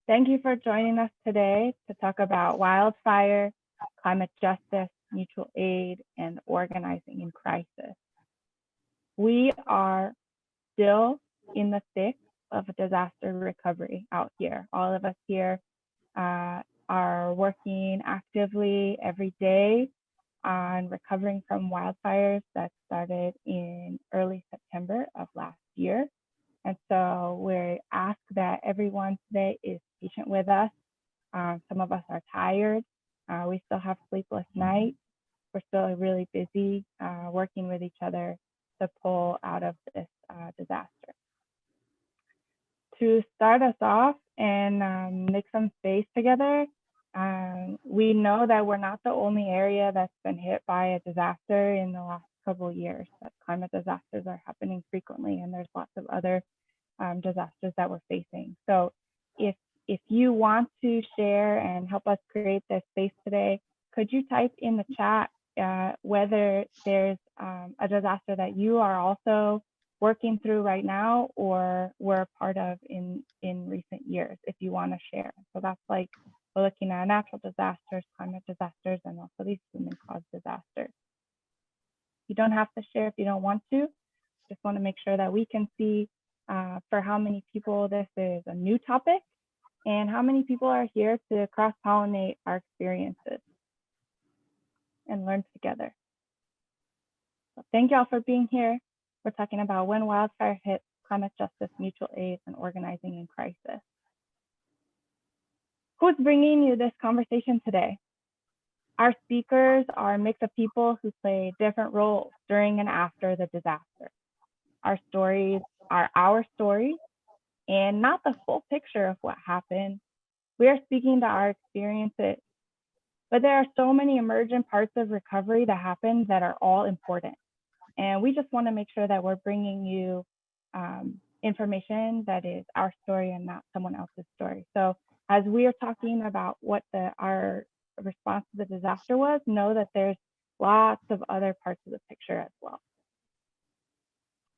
Thank you for joining us today to talk about wildfire, climate justice, mutual aid, and organizing in crisis. We are still in the thick of a disaster recovery out here. All of us here are working actively every day on recovering from wildfires that started in early September of last year. And so we ask that everyone today is patient with us. Some of us are tired. We still have sleepless nights. We're still really busy working with each other to pull out of this disaster. To start us off and make some space together, we know that we're not the only area that's been hit by a disaster in the last couple of years. That climate disasters are happening frequently, and there's lots of other disasters that we're facing. So if you want to share and help us create this space today, could you type in the chat whether there's a disaster that you are also working through right now or were a part of in recent years, if you want to share. So that's like, we're looking at natural disasters, climate disasters, and also these human-caused disasters. You don't have to share if you don't want to. Just want to make sure that we can see for how many people this is a new topic and how many people are here to cross-pollinate our experiences and learn together. So thank you all for being here. We're talking about when wildfire hits, climate justice, mutual aid, and organizing in crisis. Who's bringing you this conversation today? Our speakers are a mix of people who play different roles during and after the disaster. Our stories are our stories and not the full picture of what happened. We are speaking to our experiences, but there are so many emergent parts of recovery that happen that are all important. And we just want to make sure that we're bringing you information that is our story and not someone else's story. So as we are talking about what our response to the disaster was, know that there's lots of other parts of the picture as well.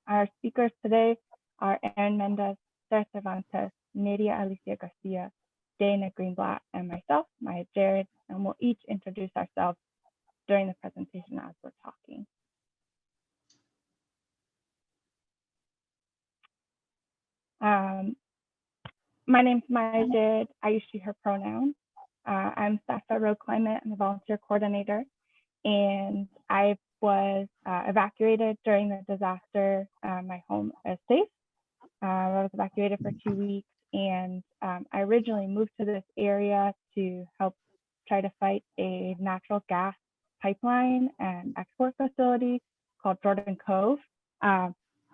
Our speakers today are Erin Mendez, Sarah Cervantes, Nadia Alicia Garcia, Dana Greenblatt, and myself, Maya Jared, and we'll each introduce ourselves during the presentation as we're talking. My name's Maya Jared. I use she, her pronouns. I'm staff at Road Climate. I'm a volunteer coordinator, and I was evacuated during the disaster. My home is safe. I was evacuated for 2 weeks, and I originally moved to this area to help try to fight a natural gas pipeline and export facility called Jordan Cove.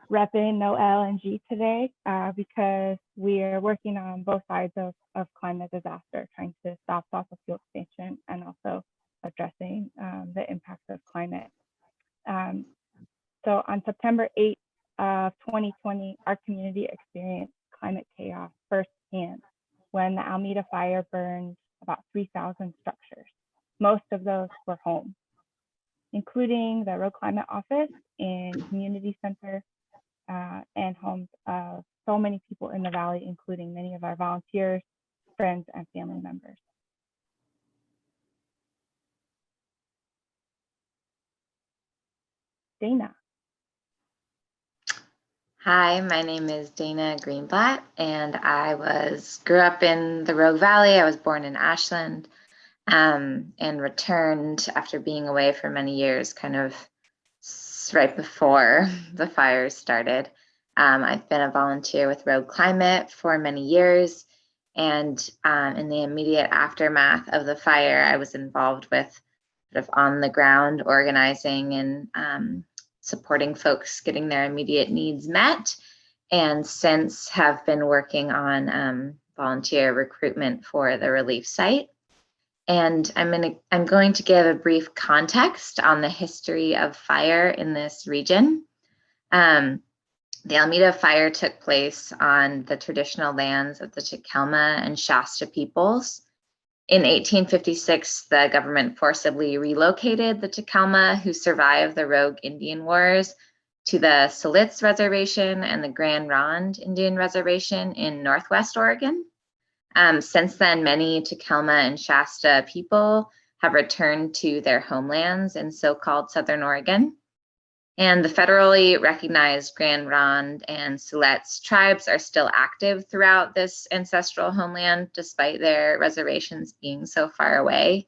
Repping no LNG today because we are working on both sides of climate disaster, trying to stop fossil fuel expansion and also addressing the impacts of climate. So on September 8th of 2020, our community experienced climate chaos firsthand when the Almeda fire burned about 3,000 structures. Most of those were homes, including the Road Climate Office and Community Center, and homes of so many people in the Valley, including many of our volunteers, friends, and family members. Dana. Hi, my name is Dana Greenblatt, and I grew up in the Rogue Valley. I was born in Ashland and returned after being away for many years, kind of right before the fires started. I've been a volunteer with Road Climate for many years, and in the immediate aftermath of the fire, I was involved with sort of on the ground organizing and supporting folks getting their immediate needs met, and since have been working on volunteer recruitment for the relief site. And I'm going to give a brief context on the history of fire in this region. The Almeda fire took place on the traditional lands of the Chicalma and Shasta peoples. In 1856, the government forcibly relocated the Chicalma, who survived the Rogue Indian Wars, to the Silitz Reservation and the Grand Ronde Indian Reservation in Northwest Oregon. Since then, many Takelma and Shasta people have returned to their homelands in so-called Southern Oregon. And the federally recognized Grand Ronde and Siletz tribes are still active throughout this ancestral homeland, despite their reservations being so far away.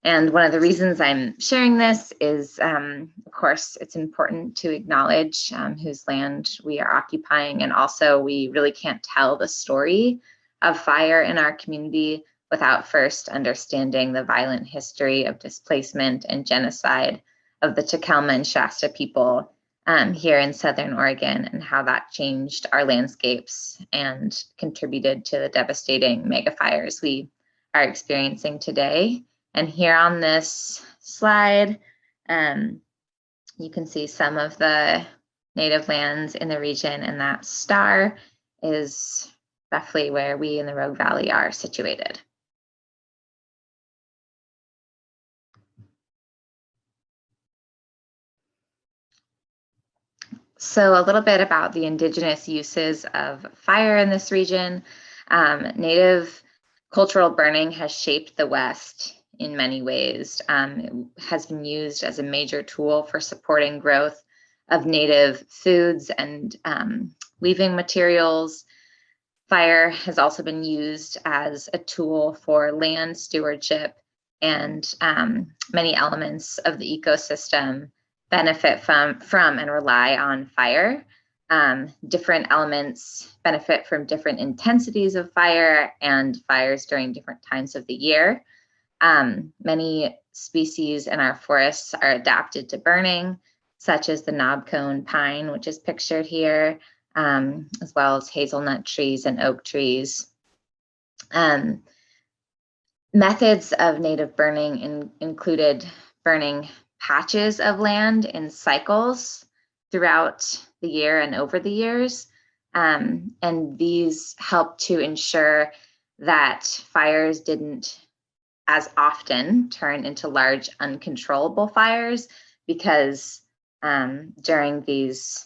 And one of the reasons I'm sharing this is, of course, it's important to acknowledge whose land we are occupying. And also, we really can't tell the story of fire in our community without first understanding the violent history of displacement and genocide of the Takelma and Shasta people here in Southern Oregon, and how that changed our landscapes and contributed to the devastating megafires we are experiencing today. And here on this slide, you can see some of the native lands in the region, and that star is roughly where we in the Rogue Valley are situated. So a little bit about the indigenous uses of fire in this region. Native cultural burning has shaped the West in many ways. It has been used as a major tool for supporting growth of native foods and weaving materials. Fire has also been used as a tool for land stewardship, and many elements of the ecosystem benefit from and rely on fire. Different elements benefit from different intensities of fire and fires during different times of the year. Many species in our forests are adapted to burning, such as the knobcone pine, which is pictured here, as well as hazelnut trees and oak trees. Methods of native burning included burning patches of land in cycles throughout the year and over the years. And these help to ensure that fires didn't as often turn into large uncontrollable fires, because during these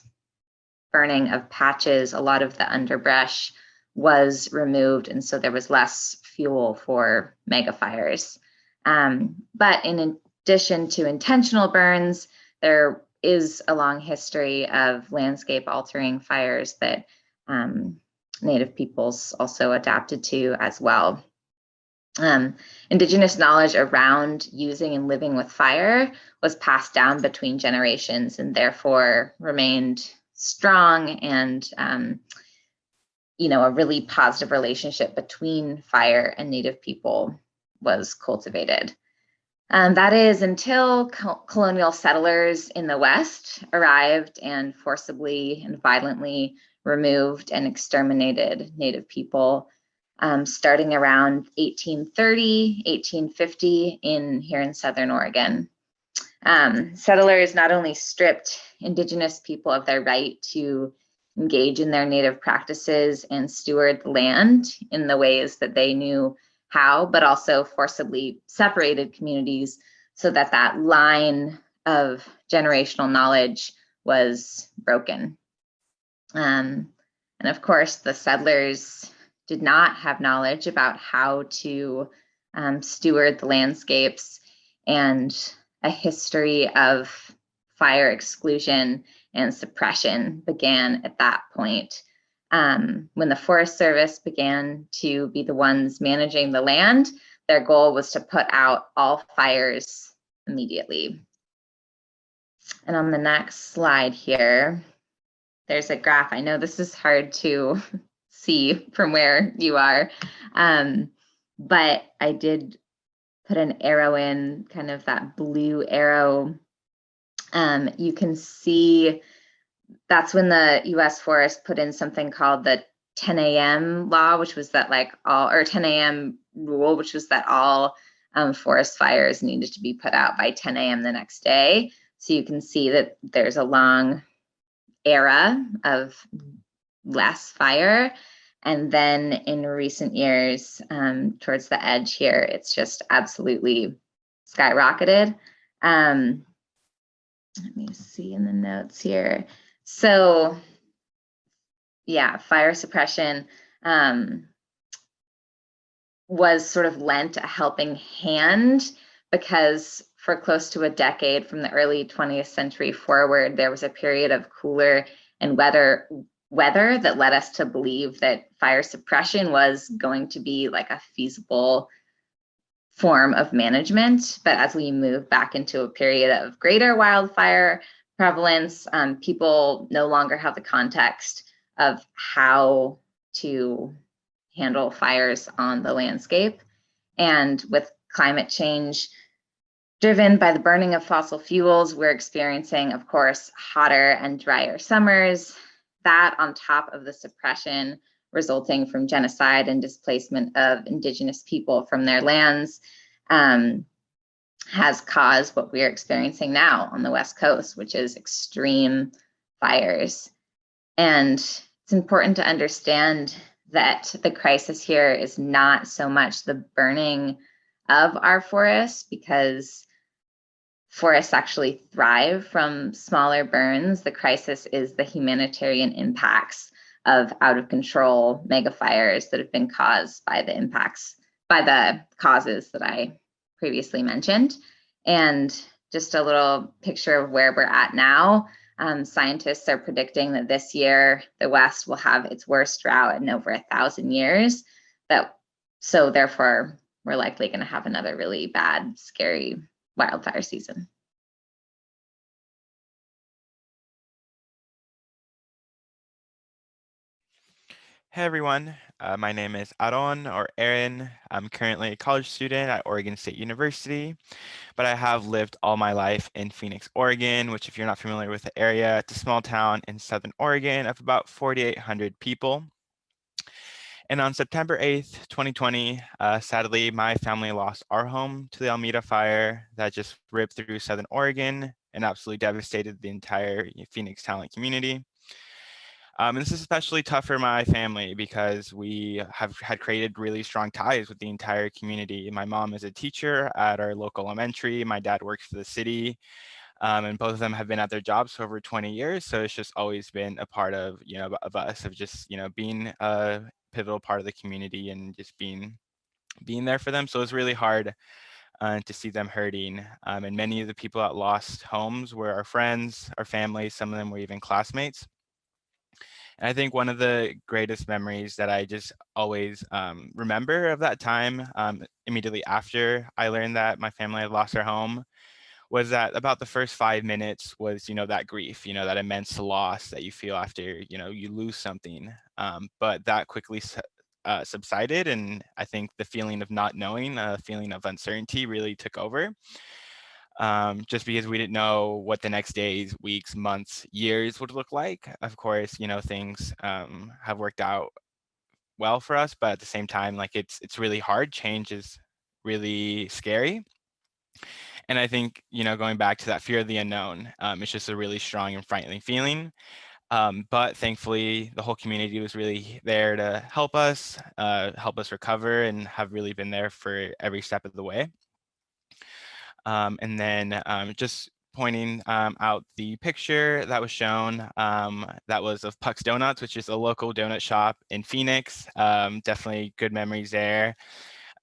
burning of patches, a lot of the underbrush was removed, and so there was less fuel for megafires. But in addition to intentional burns, there is a long history of landscape altering fires that Native peoples also adapted to as well. Indigenous knowledge around using and living with fire was passed down between generations, and therefore remained strong, and a really positive relationship between fire and Native people was cultivated. That is until colonial settlers in the West arrived and forcibly and violently removed and exterminated Native people, starting around 1830, 1850 here in Southern Oregon. Settlers not only stripped Indigenous people of their right to engage in their Native practices and steward the land in the ways that they knew how, but also forcibly separated communities so that that line of generational knowledge was broken. And of course, the settlers did not have knowledge about how to steward the landscapes, and a history of fire exclusion and suppression began at that point. When the Forest Service began to be the ones managing the land, their goal was to put out all fires immediately. And on the next slide here, there's a graph. I know this is hard to see from where you are, but I did put an arrow in, kind of that blue arrow. You can see that's when the U.S. Forest put in something called the 10 a.m. law, which was that 10 a.m. rule, which was that all forest fires needed to be put out by 10 a.m. the next day. So you can see that there's a long era of less fire. And then in recent years, towards the edge here, it's just absolutely skyrocketed. Let me see in the notes here. So yeah, fire suppression was sort of lent a helping hand, because for close to a decade from the early 20th century forward, there was a period of cooler and weather that led us to believe that fire suppression was going to be like a feasible form of management. But as we move back into a period of greater wildfire prevalence, people no longer have the context of how to handle fires on the landscape. And with climate change driven by the burning of fossil fuels, we're experiencing, of course, hotter and drier summers. That, on top of the suppression resulting from genocide and displacement of indigenous people from their lands, has caused what we're experiencing now on the West Coast, which is extreme fires. And it's important to understand that the crisis here is not so much the burning of our forests, because forests actually thrive from smaller burns. The crisis is the humanitarian impacts of out of control mega fires that have been caused by the causes that I previously mentioned. And just a little picture of where we're at now. Scientists are predicting that this year the West will have its worst drought in over 1,000 years. So therefore, we're likely going to have another really bad, scary wildfire season. Hey everyone, my name is Aaron or Aaron. I'm currently a college student at Oregon State University, but I have lived all my life in Phoenix, Oregon, which if you're not familiar with the area, it's a small town in Southern Oregon of about 4,800 people. And on September 8th, 2020, sadly, my family lost our home to the Almeda fire that just ripped through Southern Oregon and absolutely devastated the entire Phoenix talent community. And this is especially tough for my family because we have had created really strong ties with the entire community. My mom is a teacher at our local elementary. My dad works for the city, and both of them have been at their jobs for over 20 years. So it's just always been a part of, of us, of just, being a pivotal part of the community and just being there for them. So it's really hard to see them hurting. And many of the people that lost homes were our friends, our families. Some of them were even classmates. And I think one of the greatest memories that I just always remember of that time, immediately after I learned that my family had lost their home, was that about the first 5 minutes was, that grief, that immense loss that you feel after, you lose something. But that quickly subsided. And I think the feeling of not knowing, feeling of uncertainty really took over. Just because we didn't know what the next days, weeks, months, years would look like. Of course, things have worked out well for us, but at the same time, like it's really hard. Change is really scary. And I think, going back to that fear of the unknown, it's just a really strong and frightening feeling. But thankfully, the whole community was really there to help us recover, and have really been there for every step of the way. And then just pointing out the picture that was shown, that was of Puck's Donuts, which is a local donut shop in Phoenix. Definitely good memories there.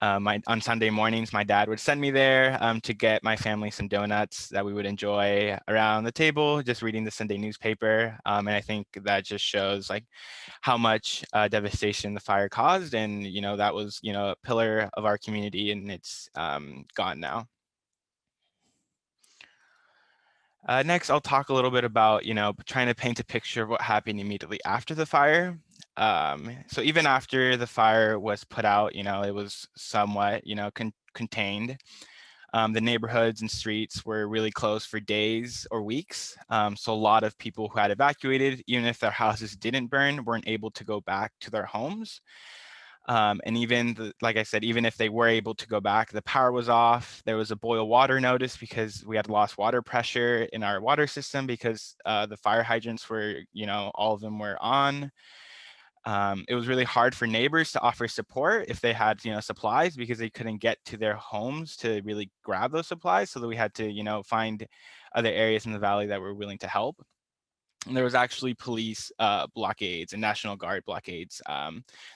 On Sunday mornings, my dad would send me there to get my family some donuts that we would enjoy around the table, just reading the Sunday newspaper. And I think that just shows like how much devastation the fire caused. And, that was, a pillar of our community, and it's gone now. Next, I'll talk a little bit about, trying to paint a picture of what happened immediately after the fire. So even after the fire was put out, it was somewhat, contained. The neighborhoods and streets were really closed for days or weeks. So a lot of people who had evacuated, even if their houses didn't burn, weren't able to go back to their homes. And even, like I said, even if they were able to go back, the power was off. There was a boil water notice because we had lost water pressure in our water system because the fire hydrants were, all of them were on. It was really hard for neighbors to offer support if they had, supplies, because they couldn't get to their homes to really grab those supplies. So that we had to, find other areas in the valley that were willing to help. And there was actually police blockades and National Guard blockades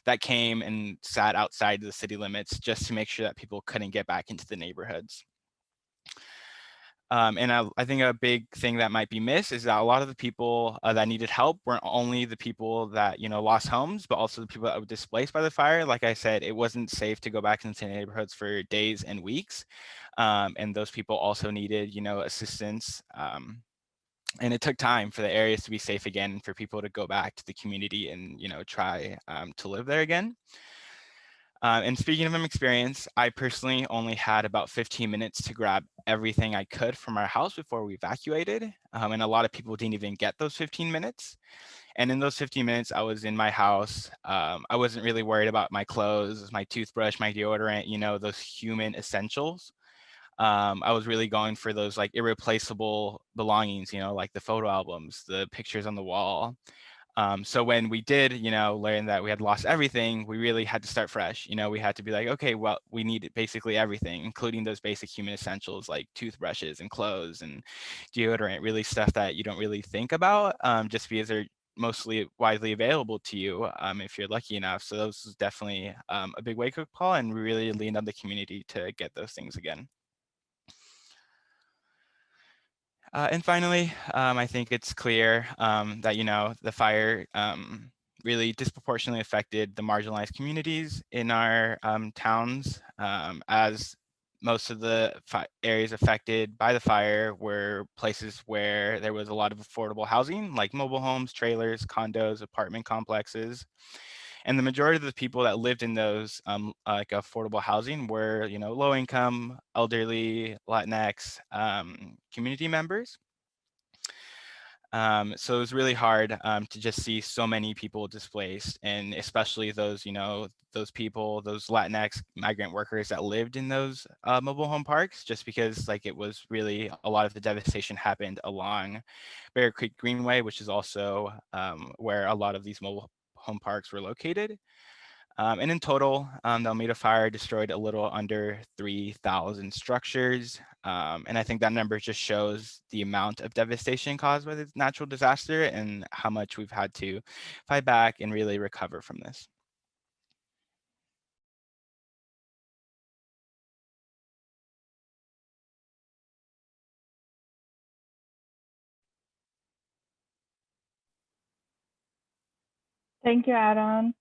that came and sat outside the city limits just to make sure that people couldn't get back into the neighborhoods. And I think a big thing that might be missed is that a lot of the people that needed help weren't only the people that, you know, lost homes, but also the people that were displaced by the fire. Like I said, it wasn't safe to go back into neighborhoods for days and weeks. And those people also needed, you know, assistance. And it took time for the areas to be safe again, for people to go back to the community and, you know, try to live there again. And speaking of an experience, I personally only had about 15 minutes to grab everything I could from our house before we evacuated. And a lot of people didn't even get those 15 minutes. And in those 15 minutes, I was in my house. I wasn't really worried about my clothes, my toothbrush, my deodorant, you know, those human essentials. I was really going for those like irreplaceable belongings, you know, like the photo albums, the pictures on the wall. So when we did, you know, learn that we had lost everything, we really had to start fresh. You know, we had to be like, okay, well, we need basically everything, including those basic human essentials like toothbrushes and clothes and deodorant, really stuff that you don't really think about just because they're mostly widely available to you if you're lucky enough. So those was definitely a big wake-up call, and we really leaned on the community to get those things again. And finally, I think it's clear that, you know, the fire really disproportionately affected the marginalized communities in our towns, as most of the areas affected by the fire were places where there was a lot of affordable housing, like mobile homes, trailers, condos, apartment complexes. And the majority of the people that lived in those like affordable housing were, you know, low income, elderly, Latinx community members. So it was really hard to just see so many people displaced, and especially those, you know, those people, those Latinx migrant workers that lived in those mobile home parks, just because like it was really a lot of the devastation happened along Bear Creek Greenway, which is also where a lot of these mobile home parks were located. And in total, the Almeda fire destroyed a little under 3,000 structures. And I think that number just shows the amount of devastation caused by this natural disaster and how much we've had to fight back and really recover from this. Thank you, Adam.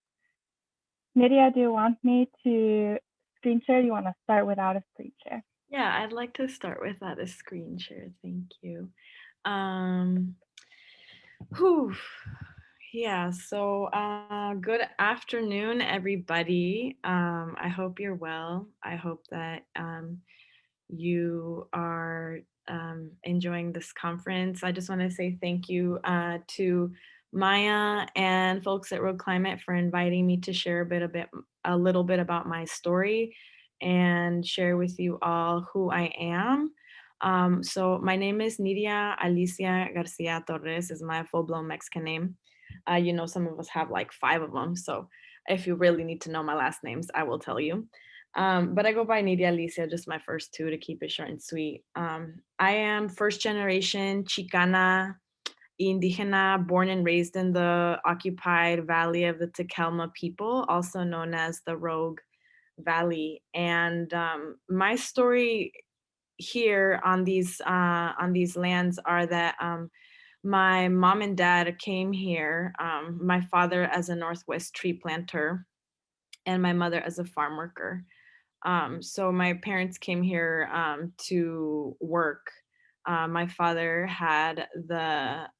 Nydia, do you want me to screen share? You want to start without a screen share? Yeah, I'd like to start without a screen share. Thank you. Whew. Yeah, so good afternoon, everybody. I hope you're well. I hope that you are enjoying this conference. I just want to say thank you to Maya and folks at Road Climate for inviting me to share a little bit about my story and share with you all who I am. So my name is Nidia Alicia Garcia Torres, is my full-blown Mexican name. You know, some of us have like 5 of them. So if you really need to know my last names, I will tell you. But I go by Nidia Alicia, just my first 2 to keep it short and sweet. I am first generation Chicana, Indigena, born and raised in the occupied valley of the Tequelma people, also known as the Rogue Valley. And my story here on these lands are that my mom and dad came here, my father as a Northwest tree planter and my mother as a farm worker. So my parents came here to work. My father had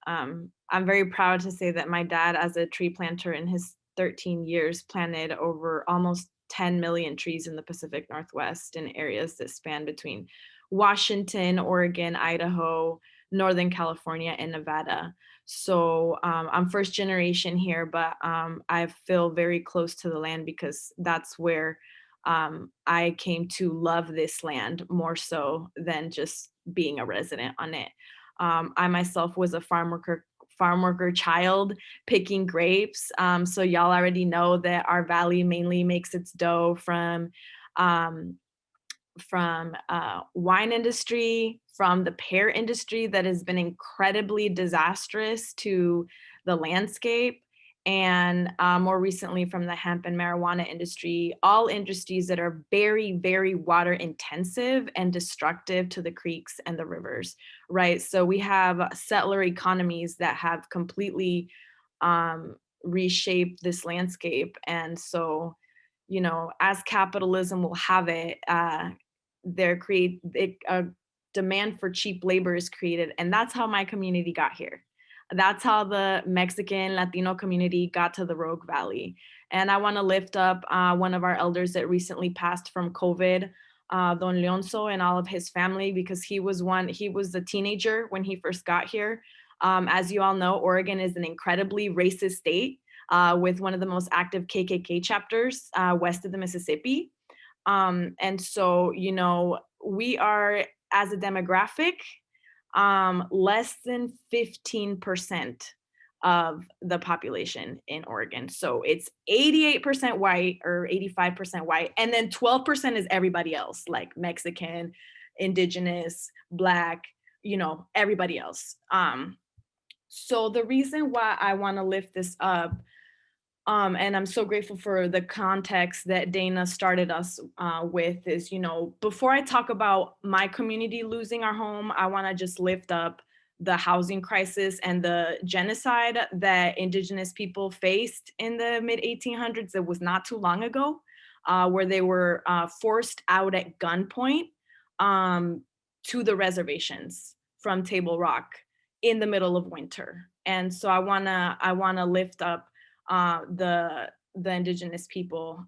I'm very proud to say that my dad, as a tree planter in his 13 years, planted over almost 10 million trees in the Pacific Northwest in areas that span between Washington, Oregon, Idaho, Northern California, and Nevada. So I'm first generation here, but I feel very close to the land because that's where I came to love this land more so than just being a resident on it. I myself was a farm worker child picking grapes. So y'all already know that our valley mainly makes its dough from wine industry, from the pear industry that has been incredibly disastrous to the landscape, and more recently from the hemp and marijuana industry, all industries that are very, very water intensive and destructive to the creeks and the rivers, right? So we have settler economies that have completely reshaped this landscape. And so, you know, as capitalism will have it, a demand for cheap labor is created. And that's how my community got here. That's how the Mexican Latino community got to the Rogue Valley. And I want to lift up one of our elders that recently passed from COVID, Don Leonzo, and all of his family, because he was a teenager when he first got here. As you all know, Oregon is an incredibly racist state with one of the most active KKK chapters west of the Mississippi. And so, you know, we are, as a demographic, less than 15% of the population in Oregon. So it's 88% white or 85% white. And then 12% is everybody else, like Mexican, Indigenous, Black, you know, everybody else. So the reason why I want to lift this up, and I'm so grateful for the context that Dana started us with, is, you know, before I talk about my community losing our home, I want to just lift up the housing crisis and the genocide that Indigenous people faced in the mid 1800s. It was not too long ago, where they were forced out at gunpoint to the reservations from Table Rock in the middle of winter. And so I wanna lift up the Indigenous people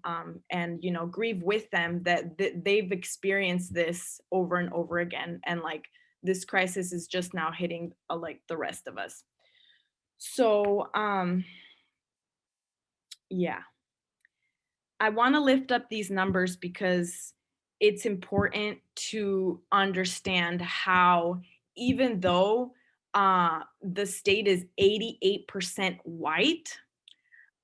and, you know, grieve with them that they've experienced this over and over again. And like, this crisis is just now hitting like the rest of us. So yeah, I want to lift up these numbers because it's important to understand how, even though the state is 88% white,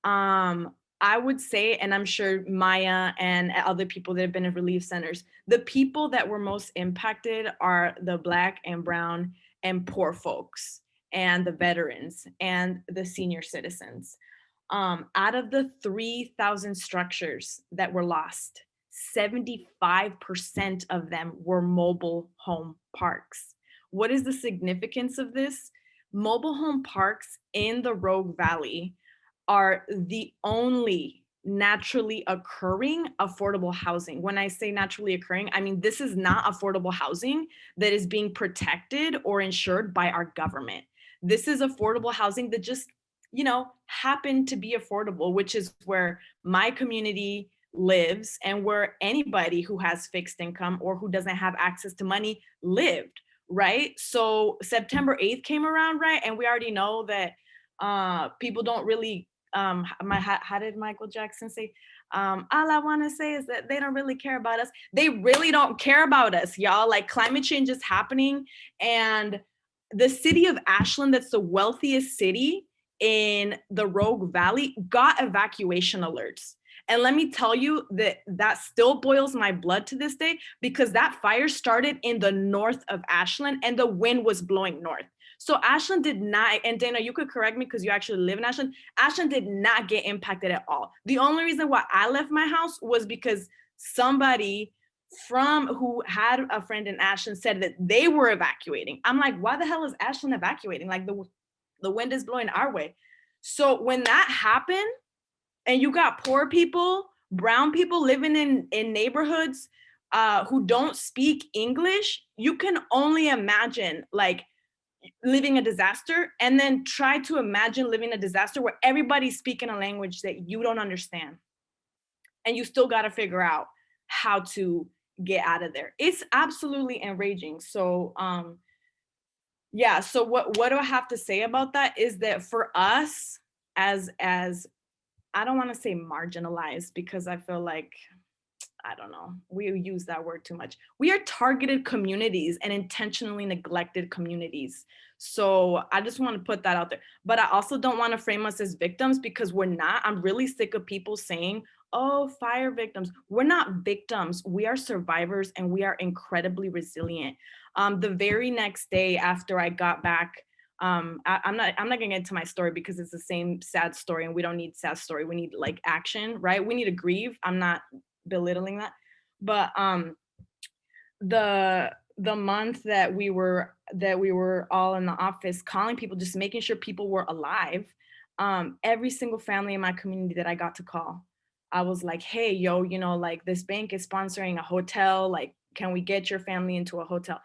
I would say, and I'm sure Maya and other people that have been in relief centers, the people that were most impacted are the Black and brown and poor folks and the veterans and the senior citizens. Out of the 3,000 structures that were lost, 75% of them were mobile home parks. What is the significance of this? Mobile home parks in the Rogue Valley are the only naturally occurring affordable housing. When I say naturally occurring, I mean, this is not affordable housing that is being protected or insured by our government. This is affordable housing that just, you know, happened to be affordable, which is where my community lives and where anybody who has fixed income or who doesn't have access to money lived, right? So September 8th came around, right? And we already know that people don't really, how did Michael Jackson say? All I want to say is that they don't really care about us. They really don't care about us, y'all. Like, climate change is happening, and the city of Ashland, that's the wealthiest city in the Rogue Valley, got evacuation alerts. And let me tell you that still boils my blood to this day, because that fire started in the north of Ashland and the wind was blowing north. So Ashland did not, and Dana, you could correct me because you actually live in Ashland. Ashland did not get impacted at all. The only reason why I left my house was because somebody who had a friend in Ashland said that they were evacuating. I'm like, why the hell is Ashland evacuating? Like, the wind is blowing our way. So when that happened, and you got poor people, brown people living in neighborhoods who don't speak English, you can only imagine like living a disaster, and then try to imagine living a disaster where everybody's speaking a language that you don't understand. And you still got to figure out how to get out of there. It's absolutely enraging. So yeah, so what do I have to say about that is that for us as I don't want to say marginalized, because I feel like I don't know, we use that word too much. We are targeted communities and intentionally neglected communities. So I just want to put that out there. But I also don't want to frame us as victims, because we're not. I'm really sick of people saying, oh, fire victims. We're not victims. We are survivors, and we are incredibly resilient. The very next day after I got back, I'm not gonna get into my story because it's the same sad story, and we don't need sad story. We need like action, right? We need to grieve. I'm not belittling that, but the month that we were all in the office calling people, just making sure people were alive, every single family in my community that I got to call, I was like, hey, yo, you know, like this bank is sponsoring a hotel, like can we get your family into a hotel?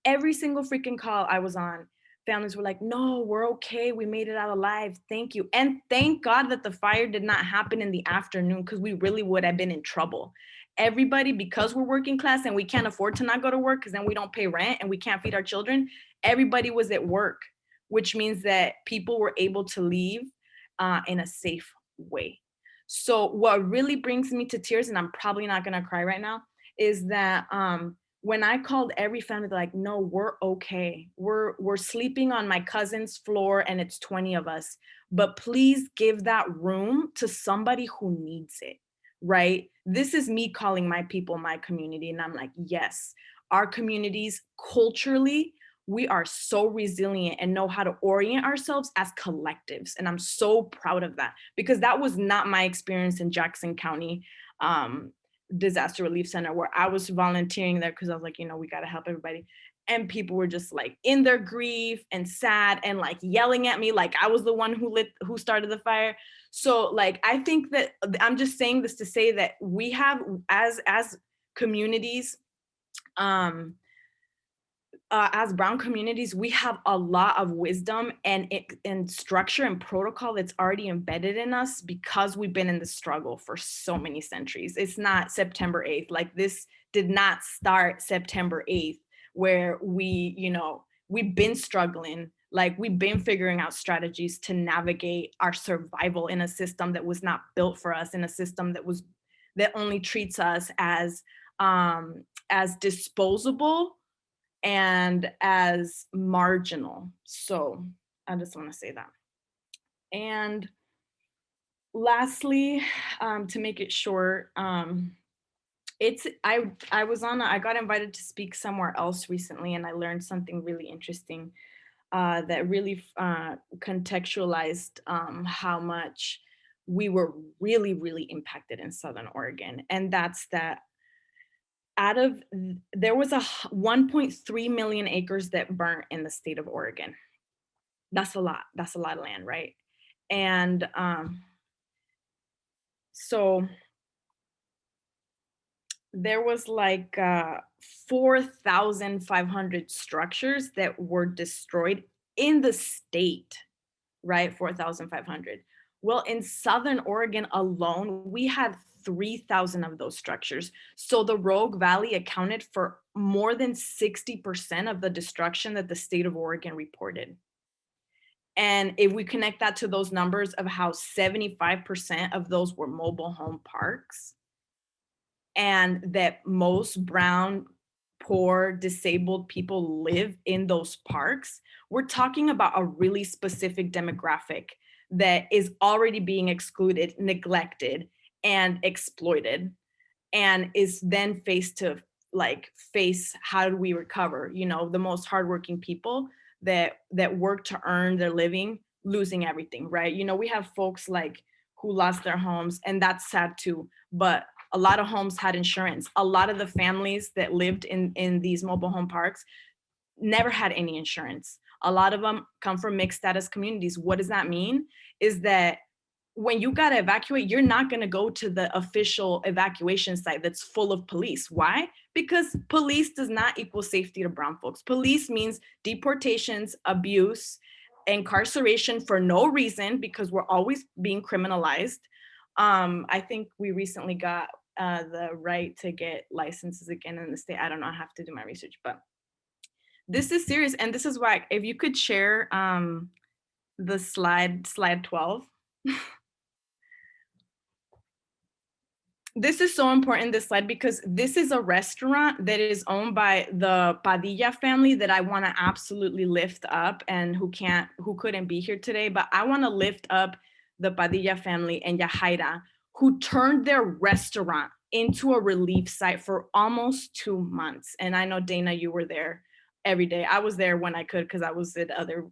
Every single freaking call I was on, families were like, no, we're okay, we made it out alive, thank you. And thank God that the fire did not happen in the afternoon, because we really would have been in trouble. Everybody, because we're working class and we can't afford to not go to work because then we don't pay rent and we can't feed our children, everybody was at work, which means that people were able to leave in a safe way. So what really brings me to tears, and I'm probably not gonna cry right now, is that when I called every family, they're like, no, we're okay. We're sleeping on my cousin's floor and it's 20 of us, but please give that room to somebody who needs it, right? This is me calling my people, my community. And I'm like, yes, our communities culturally, we are so resilient and know how to orient ourselves as collectives. And I'm so proud of that, because that was not my experience in Jackson County Disaster Relief Center, where I was volunteering there because I was like, you know, we got to help everybody. And people were just like in their grief and sad and like yelling at me like I was the one who started the fire. So like, I think that I'm just saying this to say that we have, as communities, as brown communities, we have a lot of wisdom and structure and protocol that's already embedded in us because we've been in the struggle for so many centuries. It's not September 8th. Like, this did not start September 8th, where we've been struggling. Like, we've been figuring out strategies to navigate our survival in a system that was not built for us, in a system that only treats us as disposable and as marginal. So I just want to say that. And lastly, to make it short, I got invited to speak somewhere else recently, and I learned something really interesting that really contextualized how much we were really, really impacted in Southern Oregon. And that's that there was 1.3 million acres that burnt in the state of Oregon. That's a lot of land, right? And so there was like 4,500 structures that were destroyed in the state, right? 4,500. Well, in Southern Oregon alone, we had 3,000 of those structures. So the Rogue Valley accounted for more than 60% of the destruction that the state of Oregon reported. And if we connect that to those numbers of how 75% of those were mobile home parks, and that most brown, poor, disabled people live in those parks, we're talking about a really specific demographic that is already being excluded, neglected, and exploited, and is then face how do we recover? You know, the most hardworking people that work to earn their living, losing everything, right? You know, we have folks like who lost their homes, and that's sad too, but a lot of homes had insurance. A lot of the families that lived in these mobile home parks never had any insurance. A lot of them come from mixed status communities. What does that mean? Is that when you got to evacuate, you're not going to go to the official evacuation site that's full of police. Why? Because police does not equal safety to brown folks. Police means deportations, abuse, incarceration for no reason, because we're always being criminalized. I think we recently got the right to get licenses again in the state. I don't know, I have to do my research, but this is serious. And this is why, if you could share the slide 12. This is so important, this slide, because this is a restaurant that is owned by the Padilla family that I want to absolutely lift up, and who couldn't be here today, but I want to lift up the Padilla family and Yahaira, who turned their restaurant into a relief site for almost 2 months. And I know, Dana, you were there every day. I was there when I could because I was at other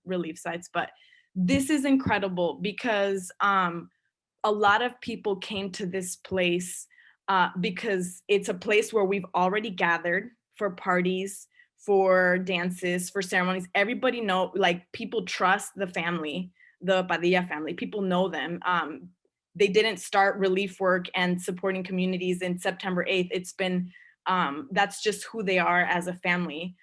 relief sites, but this is incredible because a lot of people came to this place because it's a place where we've already gathered for parties, for dances, for ceremonies. Everybody know, like, people trust the family, the Padilla family. People know them. They didn't start relief work and supporting communities in September 8th. It's been, that's just who they are as a family.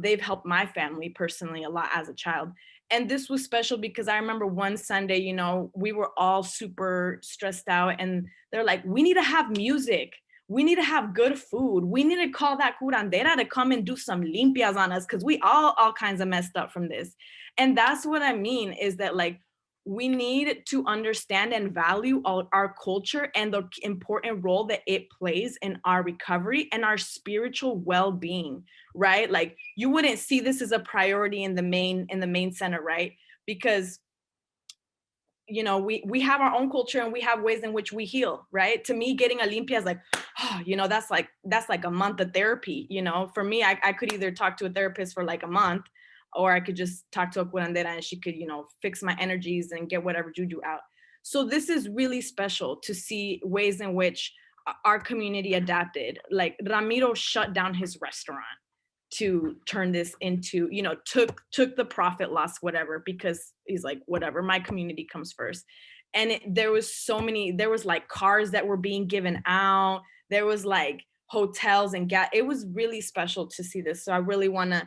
They've helped my family personally a lot as a child. And this was special because I remember one Sunday, you know, we were all super stressed out, and they're like, we need to have music. We need to have good food. We need to call that curandera to come and do some limpias on us because we all kinds of messed up from this. And that's what I mean, is that, like, we need to understand and value our culture and the important role that it plays in our recovery and our spiritual well-being, right? Like, you wouldn't see this as a priority in the main center, right? Because, you know, we have our own culture and we have ways in which we heal, right? To me, getting a limpia is like, oh, you know, that's like a month of therapy. You know, for me, I could either talk to a therapist for like a month, or I could just talk to a curandera and she could, you know, fix my energies and get whatever juju out. So this is really special to see ways in which our community adapted. Like, Ramiro shut down his restaurant to turn this into, you know, took the profit loss, whatever, because he's like, whatever, my community comes first. And there was like cars that were being given out. There was like hotels and it was really special to see this. So I really want to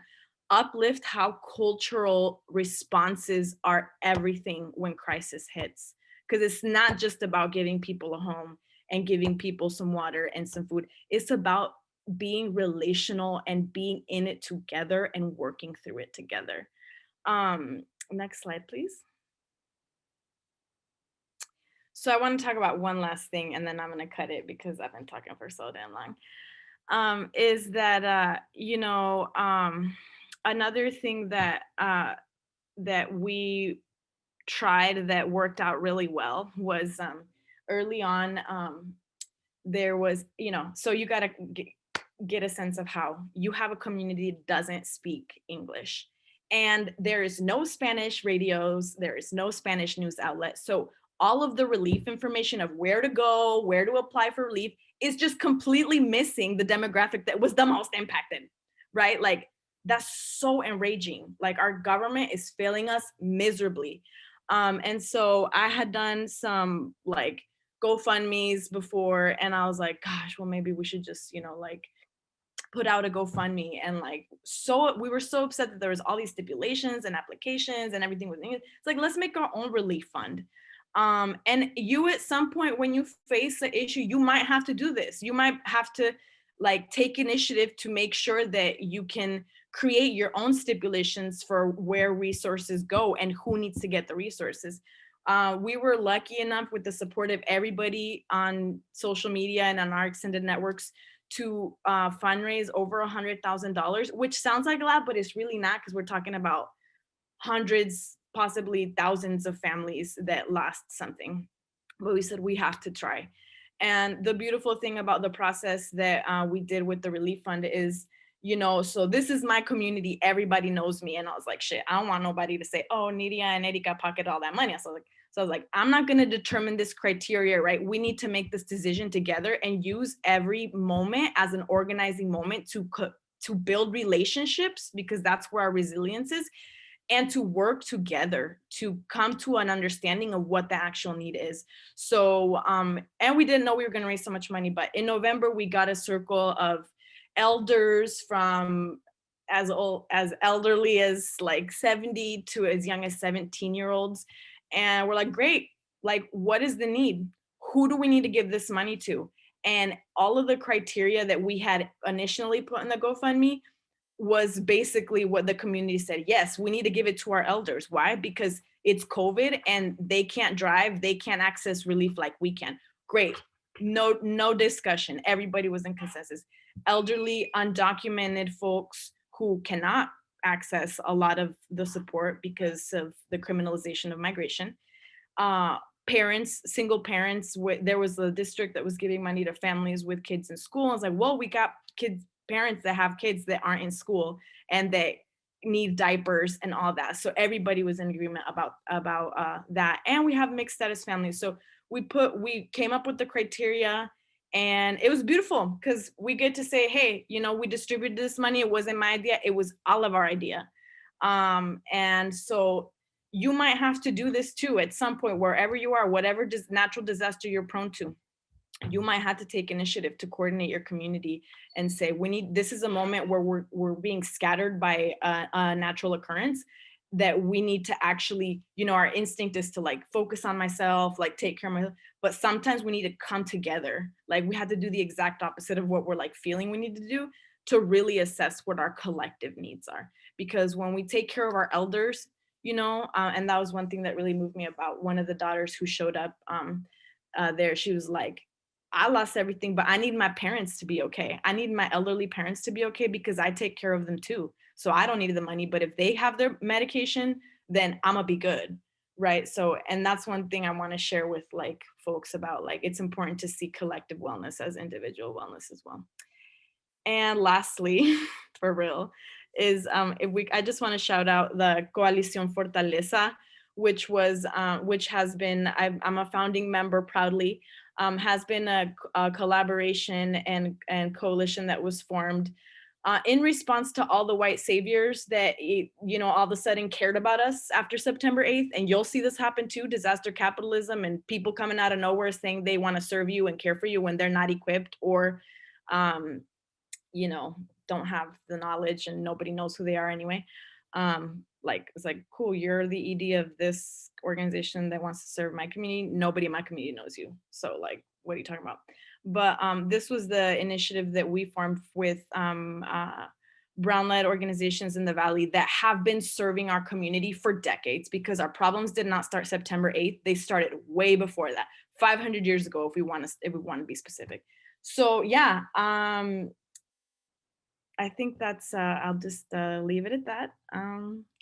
uplift how cultural responses are everything when crisis hits, because it's not just about giving people a home and giving people some water and some food. It's about being relational and being in it together and working through it together. Next slide, please. So I want to talk about one last thing, and then I'm going to cut it because I've been talking for so damn long. Is that you know, another thing that that we tried that worked out really well was early on. There was, you know, so you got to get a sense of how you have a community that doesn't speak English, and there is no Spanish radios, there is no Spanish news outlet. So all of the relief information of where to go, where to apply for relief is just completely missing the demographic that was the most impacted, right? Like, that's so enraging. Like, our government is failing us miserably. And so I had done some like GoFundMe's before, and I was like, gosh, well, maybe we should just, you know, like put out a GoFundMe. And like, so we were so upset that there was all these stipulations and applications and everything was, it's like, let's make our own relief fund. And you, at some point when you face the issue, you might have to do this. You might have to like take initiative to make sure that you can create your own stipulations for where resources go and who needs to get the resources. We were lucky enough, with the support of everybody on social media and on our extended networks, to fundraise over $100,000, which sounds like a lot, but it's really not, because we're talking about hundreds, possibly thousands of families that lost something. But we said we have to try. And the beautiful thing about the process that we did with the relief fund is, you know, so this is my community, everybody knows me. And I was like, shit, I don't want nobody to say, oh, Nidia and Erika pocket all that money. So I was like, I'm not going to determine this criteria, right? We need to make this decision together and use every moment as an organizing moment to build relationships, because that's where our resilience is, and to work together to come to an understanding of what the actual need is. So, and we didn't know we were going to raise so much money, but in November, we got a circle of elders from as elderly as like 70 to as young as 17-year-olds. And we're like, great, like, what is the need? Who do we need to give this money to? And all of the criteria that we had initially put in the GoFundMe was basically what the community said. Yes, we need to give it to our elders. Why? Because it's COVID and they can't drive, they can't access relief like we can. Great, no discussion. Everybody was in consensus. Elderly, undocumented folks who cannot access a lot of the support because of the criminalization of migration. Parents, single parents, there was a district that was giving money to families with kids in school. I was like, well, we got parents that have kids that aren't in school and they need diapers and all that. So everybody was in agreement about that. And we have mixed status families. So we came up with the criteria, and it was beautiful because we get to say, hey, we distributed this money. It wasn't my idea. It was all of our idea. And so you might have to do this too at some point, wherever you are, whatever natural disaster you're prone to. You might have to take initiative to coordinate your community and say, this is a moment where we're being scattered by a natural occurrence, that we need to actually, our instinct is to like focus on myself, like take care of myself. But sometimes we need to come together. Like we had to do the exact opposite of what we're like feeling we need to do, to really assess what our collective needs are. Because when we take care of our elders, and that was one thing that really moved me about one of the daughters who showed up there. She was like, I lost everything, but I need my parents to be okay. I need my elderly parents to be okay because I take care of them too. So I don't need the money, but if they have their medication, then I'm gonna be good, right? So, and that's one thing I want to share with like folks about, like, it's important to see collective wellness as individual wellness as well. And lastly, for real, is I just want to shout out the Coalición Fortaleza, which has been, I'm a founding member proudly, has been a collaboration and coalition that was formed in response to all the white saviors that, all of a sudden cared about us after September 8th. And you'll see this happen too, disaster capitalism and people coming out of nowhere saying they want to serve you and care for you when they're not equipped or, don't have the knowledge and nobody knows who they are anyway. It's like, cool, you're the ED of this organization that wants to serve my community. Nobody in my community knows you. So like, what are you talking about? But this was the initiative that we formed with brown-led organizations in the Valley that have been serving our community for decades, because our problems did not start September 8th. They started way before that, 500 years ago, if we want to be specific. So yeah, I think that's, I'll just leave it at that.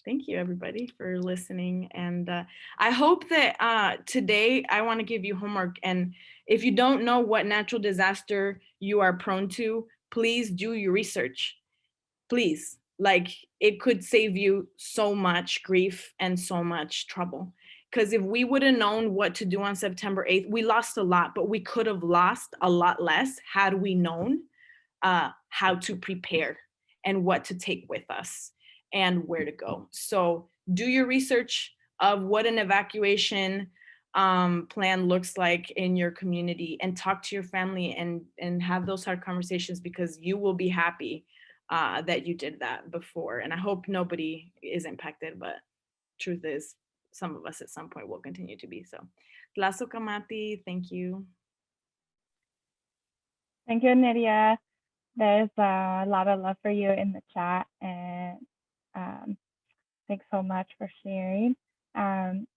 Thank you everybody for listening. And I hope that today I want to give you homework. And if you don't know what natural disaster you are prone to, please do your research. Please, like, it could save you so much grief and so much trouble. Because if we would have known what to do on September 8th, we lost a lot, but we could have lost a lot less had we known how to prepare and what to take with us and where to go. So do your research of what an evacuation plan looks like in your community, and talk to your family and have those hard conversations, because you will be happy that you did that before. And I hope nobody is impacted, but truth is some of us at some point will continue to be. So Tlazo Kamati, thank you. Thank you, Nydia. There's a lot of love for you in the chat, and thanks so much for sharing. And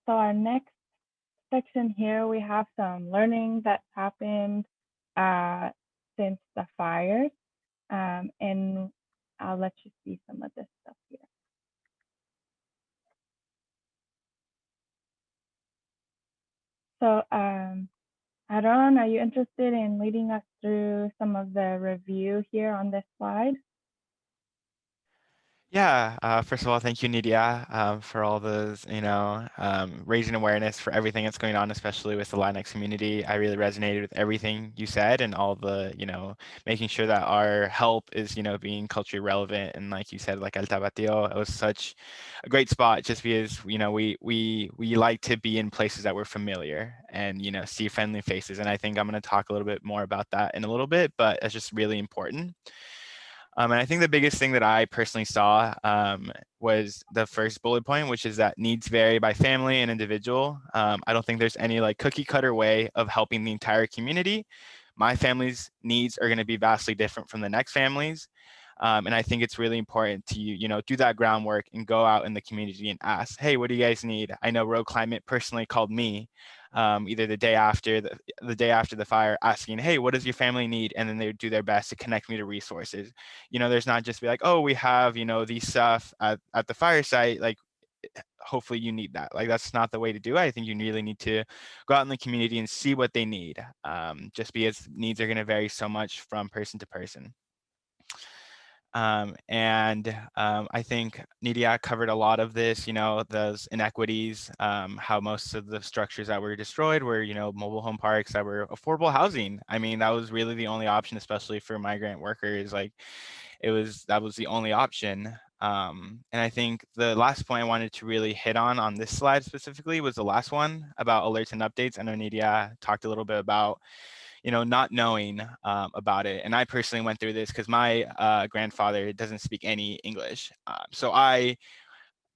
so our next section here, we have some learning that's happened since the fires, and I'll let you see some of this stuff here. So Aaron, are you interested in leading us through some of the review here on this slide? Yeah, first of all, thank you, Nydia, for all those, raising awareness for everything that's going on, especially with the Latinx community. I really resonated with everything you said, and all the, making sure that our help is, being culturally relevant. And like you said, like El Tabatío, it was such a great spot, just because, we like to be in places that we're familiar and, see friendly faces. And I think I'm going to talk a little bit more about that in a little bit, but it's just really important. And I think the biggest thing that I personally saw was the first bullet point, which is that needs vary by family and individual. I don't think there's any like cookie cutter way of helping the entire community. My family's needs are going to be vastly different from the next family's. And I think it's really important to, do that groundwork and go out in the community and ask, hey, what do you guys need? I know Rogue Climate personally called me either the day after the fire, asking, hey, what does your family need? And then they would do their best to connect me to resources. There's not just be like, oh, we have, these stuff at the fire site, like hopefully you need that. Like, that's not the way to do it. I think you really need to go out in the community and see what they need, just because needs are going to vary so much from person to person. I think Nidia covered a lot of this, those inequities, how most of the structures that were destroyed were, mobile home parks that were affordable housing. I mean, that was really the only option, especially for migrant workers. Like, that was the only option. And I think the last point I wanted to really hit on this slide specifically was the last one about alerts and updates. I know Nidia talked a little bit about not knowing about it. And I personally went through this because my grandfather doesn't speak any English. So I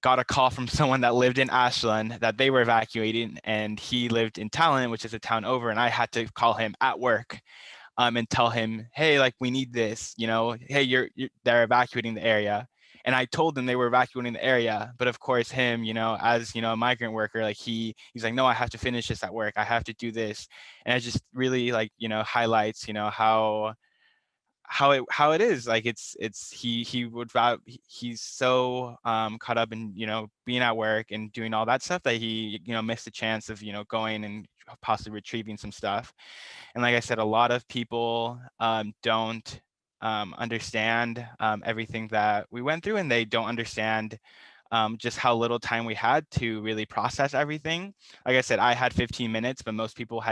got a call from someone that lived in Ashland that they were evacuating, and he lived in Talent, which is a town over, and I had to call him at work and tell him, hey, like, we need this, hey, they're evacuating the area. And I told them they were evacuating the area, but of course him, as a migrant worker, like he's like, no, I have to finish this at work. I have to do this. And it just really, like, highlights, how it is. Like, he's so caught up in, being at work and doing all that stuff that he, missed the chance of, going and possibly retrieving some stuff. And like I said, a lot of people don't understand everything that we went through, and they don't understand just how little time we had to really process everything. Like I said, I had 15 minutes, but most people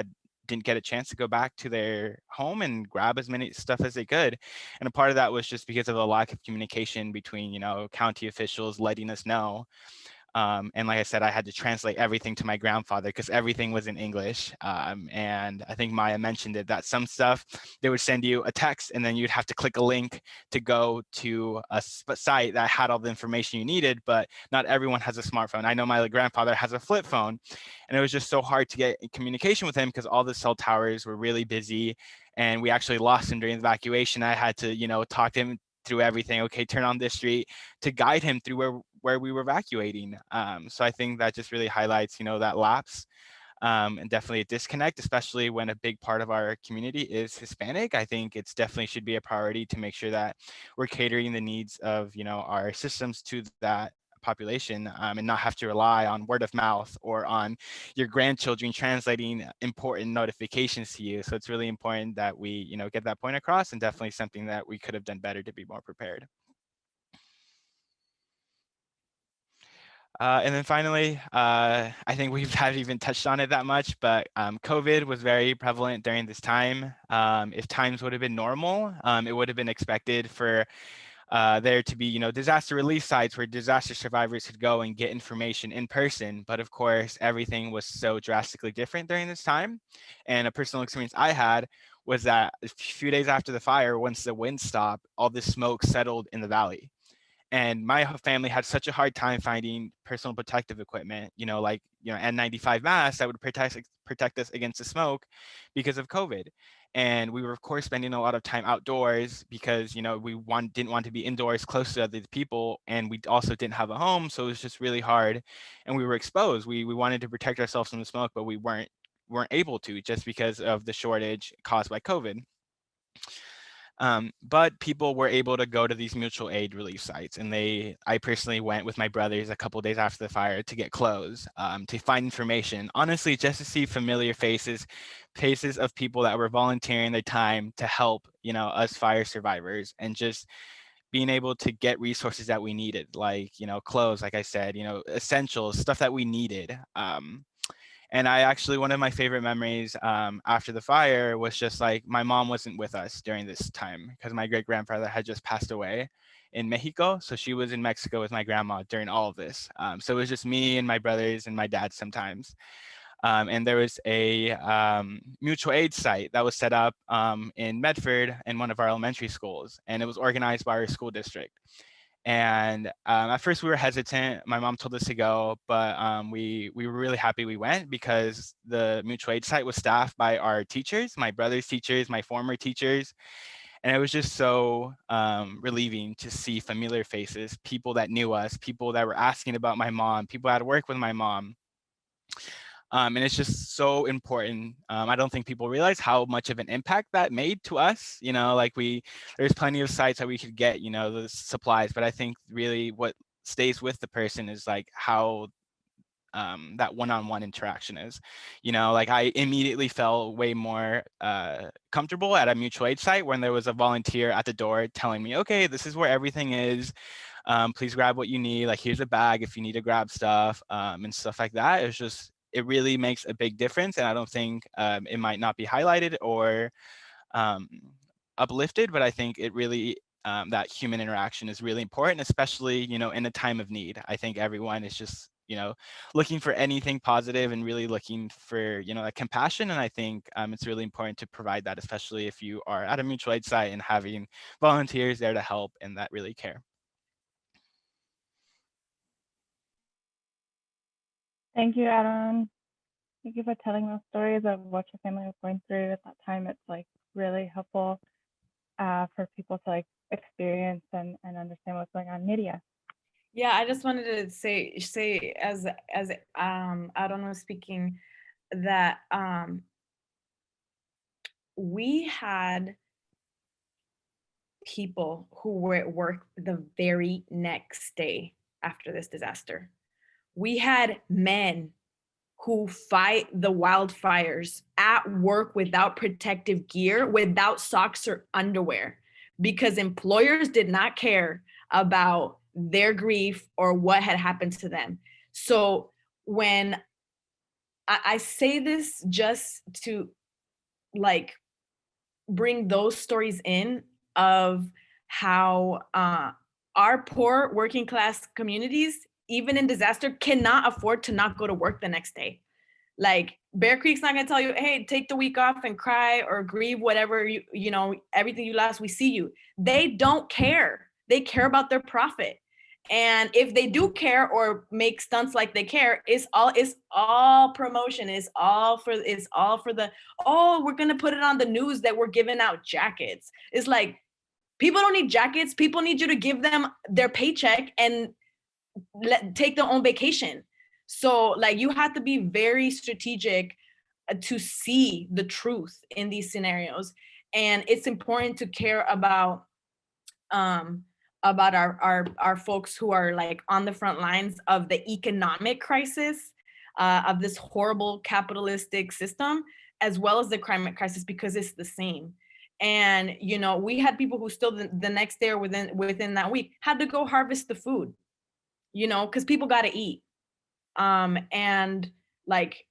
didn't get a chance to go back to their home and grab as many stuff as they could. And a part of that was just because of the lack of communication between, county officials letting us know. And like I said, I had to translate everything to my grandfather because everything was in English. And I think Maya mentioned it, that some stuff, they would send you a text and then you'd have to click a link to go to a site that had all the information you needed, but not everyone has a smartphone. I know my grandfather has a flip phone, and it was just so hard to get in communication with him because all the cell towers were really busy, and we actually lost him during the evacuation. I had to, talk to him through everything. Okay, turn on this street, to guide him through where we were evacuating. So I think that just really highlights, that lapse, and definitely a disconnect, especially when a big part of our community is Hispanic. I think it's definitely should be a priority to make sure that we're catering the needs of, our systems to that population, and not have to rely on word of mouth or on your grandchildren translating important notifications to you. So it's really important that we, get that point across, and definitely something that we could have done better to be more prepared. And then finally, I think we haven't even touched on it that much, but COVID was very prevalent during this time. If times would have been normal, it would have been expected for there to be, disaster relief sites where disaster survivors could go and get information in person. But of course, everything was so drastically different during this time. And a personal experience I had was that a few days after the fire, once the wind stopped, all the smoke settled in the valley. And my family had such a hard time finding personal protective equipment, like, N95 masks that would protect us against the smoke because of COVID. And we were, of course, spending a lot of time outdoors because, we didn't want to be indoors close to other people. And we also didn't have a home. So it was just really hard. And we were exposed. We wanted to protect ourselves from the smoke, but we weren't able to, just because of the shortage caused by COVID. But people were able to go to these mutual aid relief sites, and I personally went with my brothers a couple days after the fire to get clothes, to find information, honestly, just to see familiar faces of people that were volunteering their time to help, us fire survivors, and just being able to get resources that we needed, like, clothes, like I said, essentials, stuff that we needed. And I actually, one of my favorite memories after the fire was just like, my mom wasn't with us during this time because my great grandfather had just passed away in Mexico. So she was in Mexico with my grandma during all of this. So it was just me and my brothers and my dad sometimes. And there was a mutual aid site that was set up in Medford in one of our elementary schools. And it was organized by our school district. And at first we were hesitant. My mom told us to go, but we were really happy we went because the mutual aid site was staffed by our teachers, my brother's teachers, my former teachers. And it was just so relieving to see familiar faces, people that knew us, people that were asking about my mom, people that had worked with my mom. And it's just so important. I don't think people realize how much of an impact that made to us. Like there's plenty of sites that we could get, the supplies, but I think really what stays with the person is like how that one-on-one interaction is. Like I immediately felt way more comfortable at a mutual aid site when there was a volunteer at the door telling me, okay, this is where everything is. Please grab what you need. Like, here's a bag if you need to grab stuff, and stuff like that. It really makes a big difference. And I don't think it might not be highlighted or uplifted, but I think it really, that human interaction is really important, especially, in a time of need. I think everyone is just, looking for anything positive and really looking for, that compassion. And I think it's really important to provide that, especially if you are at a mutual aid site and having volunteers there to help and that really care. Thank you, Adam. Thank you for telling those stories of what your family was going through at that time. It's like really helpful for people to like experience and understand what's going on. Nydia. Yeah, I just wanted to say as I don't know, speaking that we had people who were at work the very next day after this disaster. We had men who fight the wildfires at work without protective gear, without socks or underwear, because employers did not care about their grief or what had happened to them. So when I say this just to like bring those stories in of how our poor working class communities, even in disaster, cannot afford to not go to work the next day. Like Bear Creek's not gonna tell you, hey, take the week off and cry or grieve whatever you know, everything you lost, we see you. They don't care. They care about their profit. And if they do care or make stunts like they care, it's all promotion. It's all for the, oh, we're gonna put it on the news that we're giving out jackets. It's like, people don't need jackets. People need you to give them their paycheck and take their own vacation. So like you have to be very strategic to see the truth in these scenarios. And it's important to care about our folks who are like on the front lines of the economic crisis of this horrible capitalistic system, as well as the climate crisis, because it's the same. And you know, we had people who still the next day or within that week had to go harvest the food, you know, because people got to eat. And like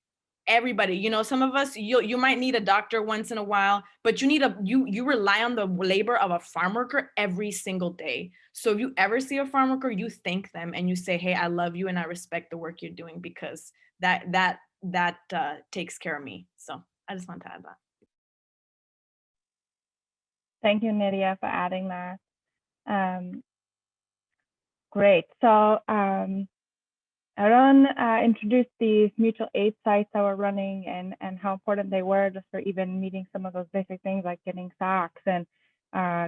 everybody, you know, some of us, you might need a doctor once in a while, but you rely on the labor of a farm worker every single day. So if you ever see a farm worker, you thank them and you say, hey, I love you and I respect the work you're doing, because that takes care of me. So I just want to add that. Thank you, Nydia, for adding that. Great. So Aaron introduced these mutual aid sites that were running and how important they were just for even meeting some of those basic things like getting socks and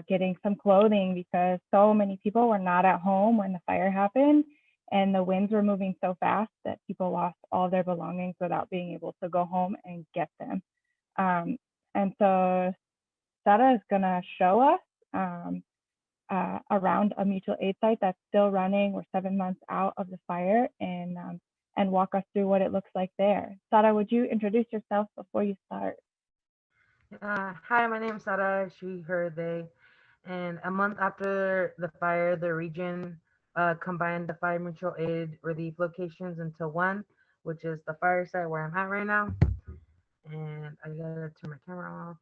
getting some clothing, because so many people were not at home when the fire happened and the winds were moving so fast that people lost all their belongings without being able to go home and get them. And so Sara is going to show us around a mutual aid site that's still running. We're 7 months out of the fire, and walk us through what it looks like there. Sara, would you introduce yourself before you start? Hi, my name is Sara, she, her, they. And a month after the fire, the region combined the 5 mutual aid relief locations into one, which is the fire site where I'm at right now. And I gotta turn my camera off.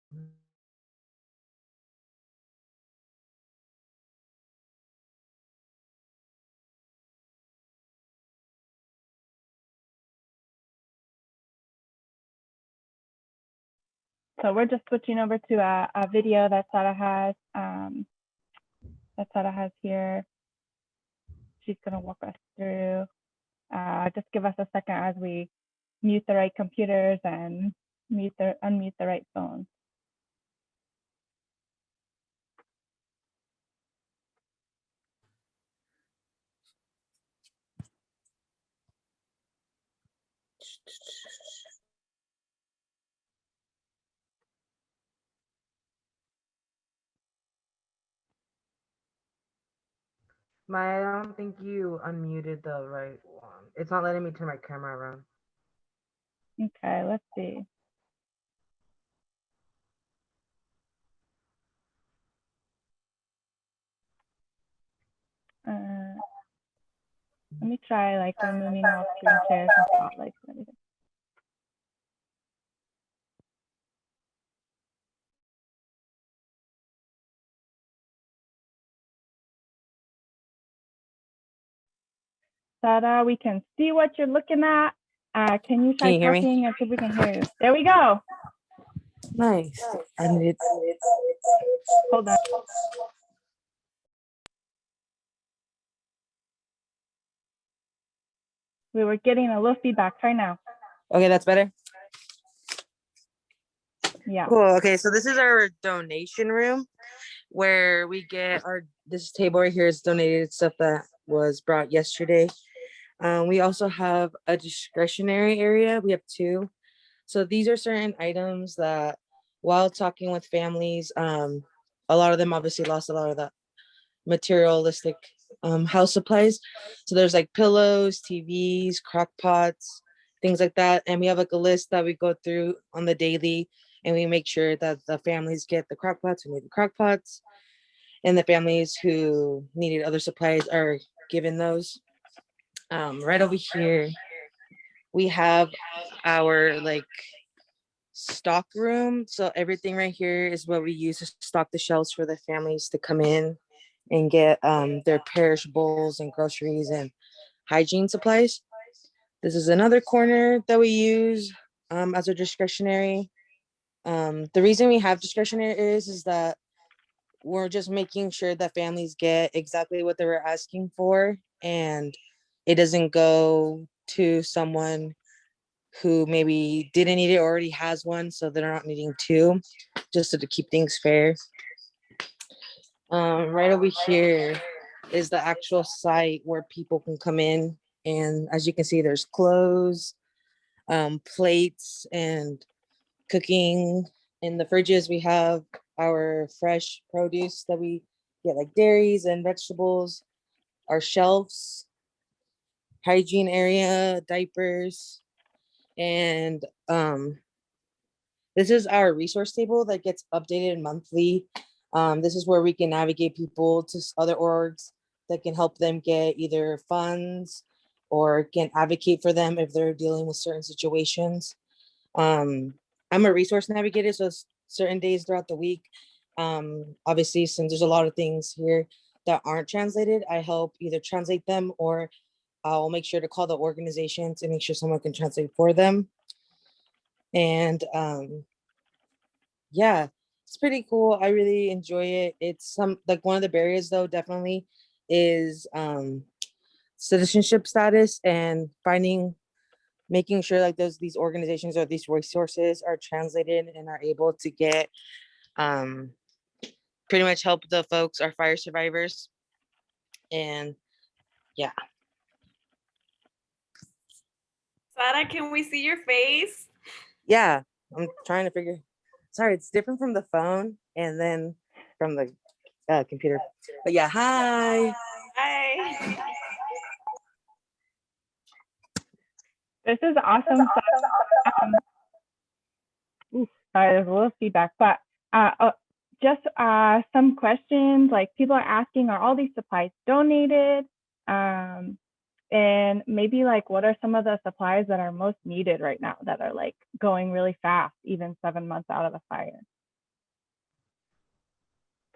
So we're just switching over to a video that Sara has here. She's gonna walk us through. Just give us a second as we mute the right computers and unmute the right phones. Maya, I don't think you unmuted the right one. It's not letting me turn my camera around. Okay, let's see. Let me try like removing all screen shares and spotlights and everything. Sada, we can see what you're looking at. Can you try talking and see if we can hear you? There we go. Nice. And it's Hold on. We were getting a little feedback. Try now. okay, that's better. Yeah. Cool. Okay, so this is our donation room where we get this table right here is donated stuff that was brought yesterday. We also have a discretionary area. We have two. So these are certain items that while talking with families, a lot of them obviously lost a lot of the materialistic house supplies. So there's like pillows, TVs, crock pots, things like that. And we have like a list that we go through on the daily, and we make sure that the families get the crock pots who need the crock pots, and the families who needed other supplies are given those. Right over here, we have our like stock room. So everything right here is what we use to stock the shelves for the families to come in and get their perishables and groceries and hygiene supplies. This is another corner that we use as a discretionary. The reason we have discretionary is that we're just making sure that families get exactly what they were asking for, and it doesn't go to someone who maybe didn't need it or already has one, so they're not needing two, just to keep things fair. Right over here is the actual site where people can come in, and as you can see, there's clothes, plates, and cooking. In the fridges, we have our fresh produce that we get, like dairies and vegetables, our shelves, hygiene area, diapers, and this is our resource table that gets updated monthly. This is where we can navigate people to other orgs that can help them get either funds or can advocate for them if they're dealing with certain situations. I'm a resource navigator, so certain days throughout the week, obviously, since there's a lot of things here that aren't translated, I help either translate them or I'll make sure to call the organization to make sure someone can translate for them. And yeah, it's pretty cool. I really enjoy it. It's like one of the barriers though, definitely is citizenship status and making sure like these organizations or these resources are translated and are able to get pretty much help the folks, our fire survivors. And yeah. Sada, can we see your face? Yeah, I'm trying to figure. Sorry, it's different from the phone and then from the computer. But yeah, hi. Hi. This is awesome. Sorry, there's a little feedback, but just some questions. Like people are asking, are all these supplies donated? And maybe like, what are some of the supplies that are most needed right now that are like going really fast, even 7 months out of the fire?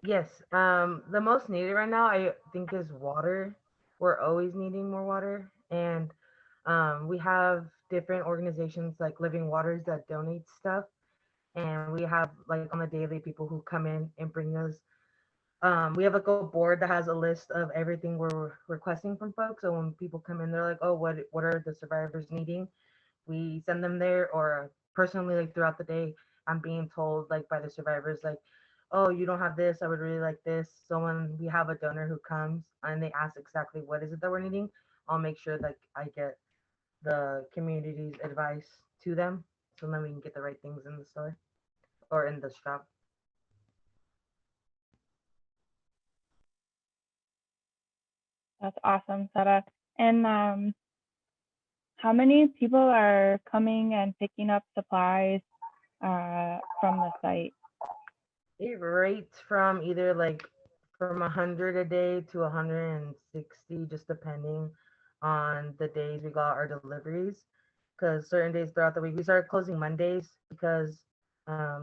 Yes, the most needed right now, I think, is water. We're always needing more water, and we have different organizations like Living Waters that donate stuff, and we have like on the daily people who come in and bring us. We have like a board that has a list of everything we're requesting from folks. So when people come in, they're like, "Oh, what are the survivors needing?" We send them there, or personally, like throughout the day, I'm being told like by the survivors, like, "Oh, you don't have this, I would really like this." So when we have a donor who comes and they ask exactly what is it that we're needing, I'll make sure that I get the community's advice to them, so then we can get the right things in the store or in the shop. That's awesome, Sara. And how many people are coming and picking up supplies from the site? It rates from either like from 100 a day to 160, just depending on the days we got our deliveries. Because certain days throughout the week, we started closing Mondays because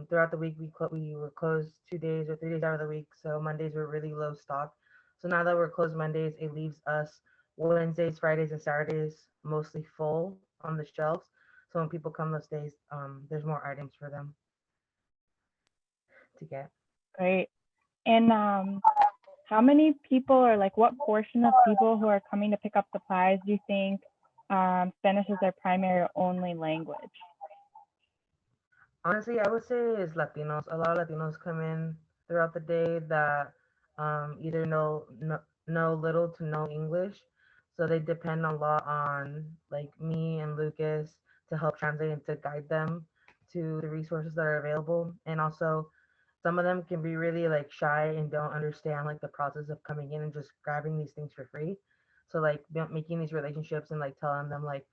throughout the week we were closed 2 days or 3 days out of the week, so Mondays were really low stock. So now that we're closed Mondays, it leaves us Wednesdays, Fridays, and Saturdays mostly full on the shelves. So when people come those days, there's more items for them to get. Great. And how many people, or like what portion of people who are coming to pick up supplies do you think Spanish is their primary or only language? Honestly, I would say it's Latinos. A lot of Latinos come in throughout the day that either know little to no English, so they depend a lot on like me and Lucas to help translate and to guide them to the resources that are available. And also, some of them can be really like shy and don't understand like the process of coming in and just grabbing these things for free. So like making these relationships and like telling them like,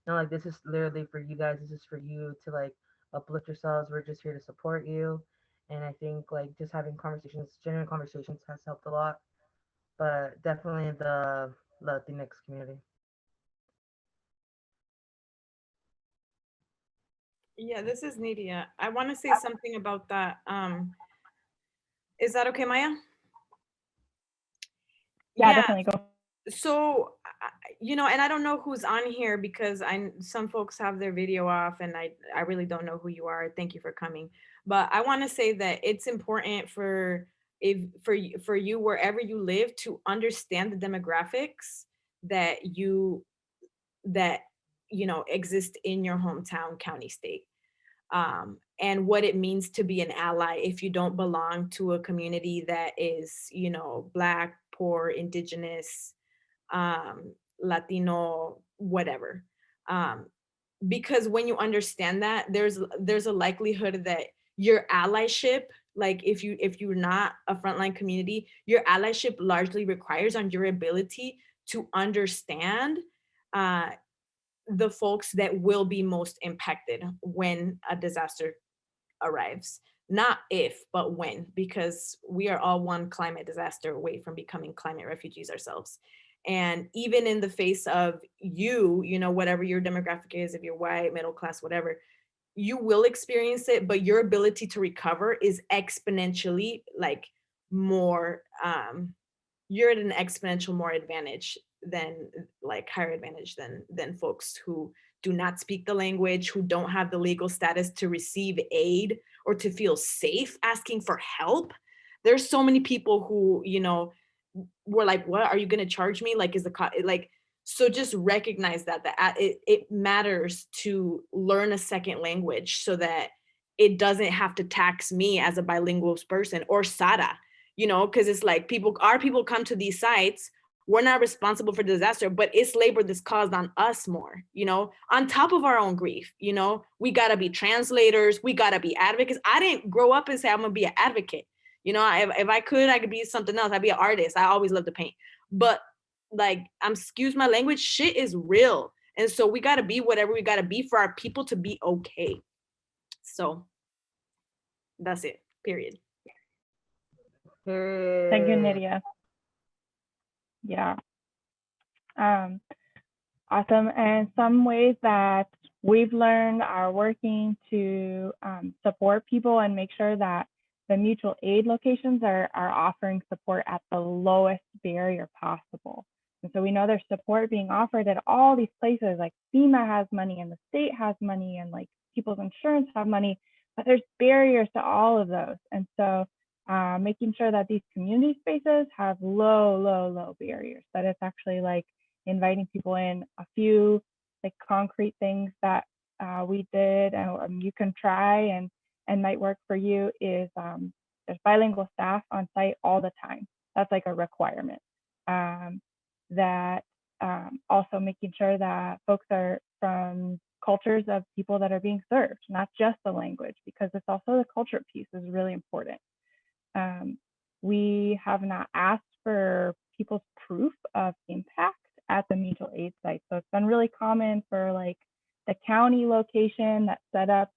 no, like this is literally for you guys. This is for you to like uplift yourselves. We're just here to support you. And I think like just having conversations, genuine conversations has helped a lot. But definitely the Latinx community. Yeah, this is Nidia. I want to say something about that. Is that okay, Maya? Yeah, definitely go. So, and I don't know who's on here because some folks have their video off, and I really don't know who you are. Thank you for coming, but I want to say that it's important for you wherever you live to understand the demographics that that exist in your hometown, county, state, and what it means to be an ally if you don't belong to a community that is Black, poor, Indigenous, Latino, whatever. Because when you understand that, there's a likelihood that your allyship, like if you're not a frontline community, your allyship largely requires on your ability to understand the folks that will be most impacted when a disaster arrives. Not if, but when, because we are all one climate disaster away from becoming climate refugees ourselves. And even in the face of whatever your demographic is, if you're white, middle class, whatever, you will experience it, but your ability to recover is exponentially like more, you're at an exponential more advantage than like higher advantage than folks who do not speak the language, who don't have the legal status to receive aid or to feel safe asking for help. There's so many people who were like, what are you going to charge me, like, is the like, so just recognize that it matters to learn a second language so that it doesn't have to tax me as a bilingual person or Sara, because it's like our people come to these sites. We're not responsible for the disaster, but it's labor that's caused on us more, on top of our own grief. We got to be translators. We got to be advocates. I didn't grow up and say I'm going to be an advocate. If I could be something else. I'd be an artist. I always loved to paint. But like, excuse my language, shit is real. And so we got to be whatever we got to be for our people to be okay. So that's it, period. Thank you, Nidia. Yeah. Awesome. And some ways that we've learned are working to support people and make sure that the mutual aid locations are offering support at the lowest barrier possible. And so we know there's support being offered at all these places, like FEMA has money and the state has money and like people's insurance have money, but there's barriers to all of those. And so making sure that these community spaces have low barriers, that it's actually like inviting people in. A few like concrete things that we did and you can try and might work for you is there's bilingual staff on site all the time. That's like a requirement. That also making sure that folks are from cultures of people that are being served, not just the language, because it's also the culture piece is really important. We have not asked for people's proof of impact at the mutual aid site. So it's been really common for like the county location that set up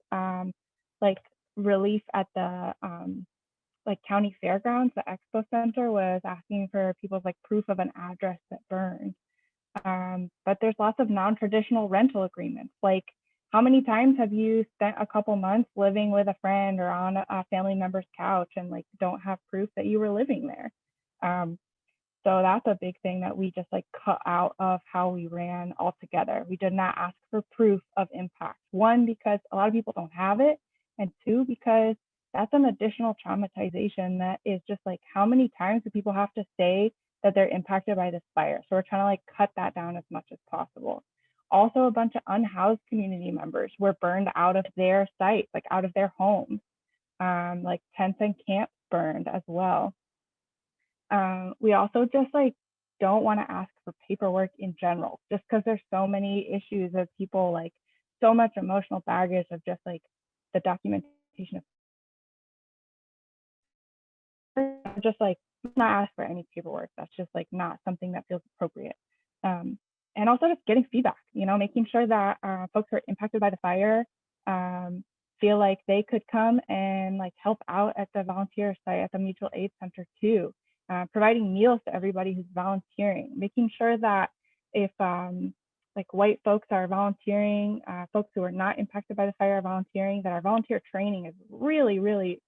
like relief at the like county fairgrounds. The expo center was asking for people's like proof of an address that burned. But there's lots of non-traditional rental agreements. Like, how many times have you spent a couple months living with a friend or on a family member's couch and like don't have proof that you were living there? So that's a big thing that we just like cut out of how we ran altogether. We did not ask for proof of impact. One, because a lot of people don't have it, and two, because that's an additional traumatization that is just like, how many times do people have to say that they're impacted by this fire? So we're trying to like cut that down as much as possible. Also, a bunch of unhoused community members were burned out of their sites, like out of their homes. Like tents and camps burned as well. We also just like don't want to ask for paperwork in general, just because there's so many issues of people, like so much emotional baggage of just like the documentation of just like not ask for any paperwork. That's just like not something that feels appropriate. And also just getting feedback, you know, making sure that folks who are impacted by the fire feel like they could come and like help out at the volunteer site at the mutual aid center too. Providing meals to everybody who's volunteering, making sure that if like white folks are volunteering, folks who are not impacted by the fire are volunteering, that our volunteer training is really, really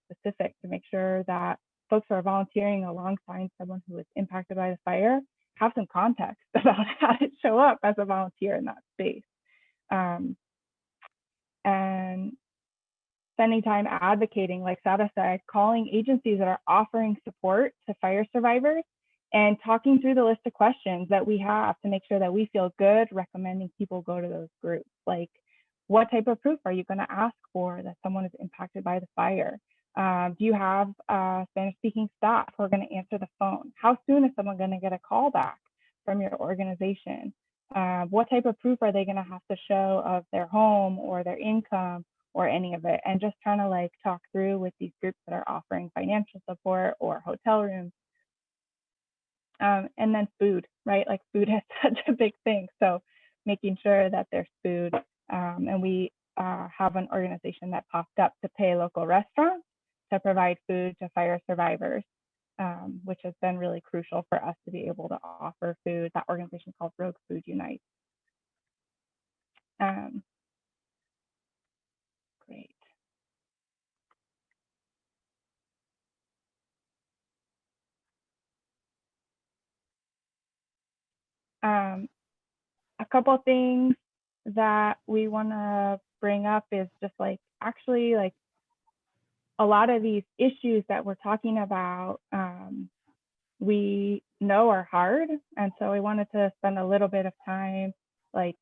specific to make sure that folks who are volunteering alongside someone who is impacted by the fire have some context about how to show up as a volunteer in that space. And spending time advocating, like Sada said, calling agencies that are offering support to fire survivors and talking through the list of questions that we have to make sure that we feel good recommending people go to those groups. Like, what type of proof are you going to ask for that someone is impacted by the fire? Do you have Spanish-speaking staff who are going to answer the phone? How soon is someone going to get a call back from your organization? What type of proof are they going to have to show of their home or their income or any of it? And just trying to like talk through with these groups that are offering financial support or hotel rooms. And then food, right? Like food is such a big thing. So making sure that there's food. And we have an organization that popped up to pay local restaurants to provide food to fire survivors, which has been really crucial for us to be able to offer food. That organization is called Rogue Food Unite. Great. A couple of things that we want to bring up is just like, actually, like a lot of these issues that we're talking about, we know are hard. And so we wanted to spend a little bit of time like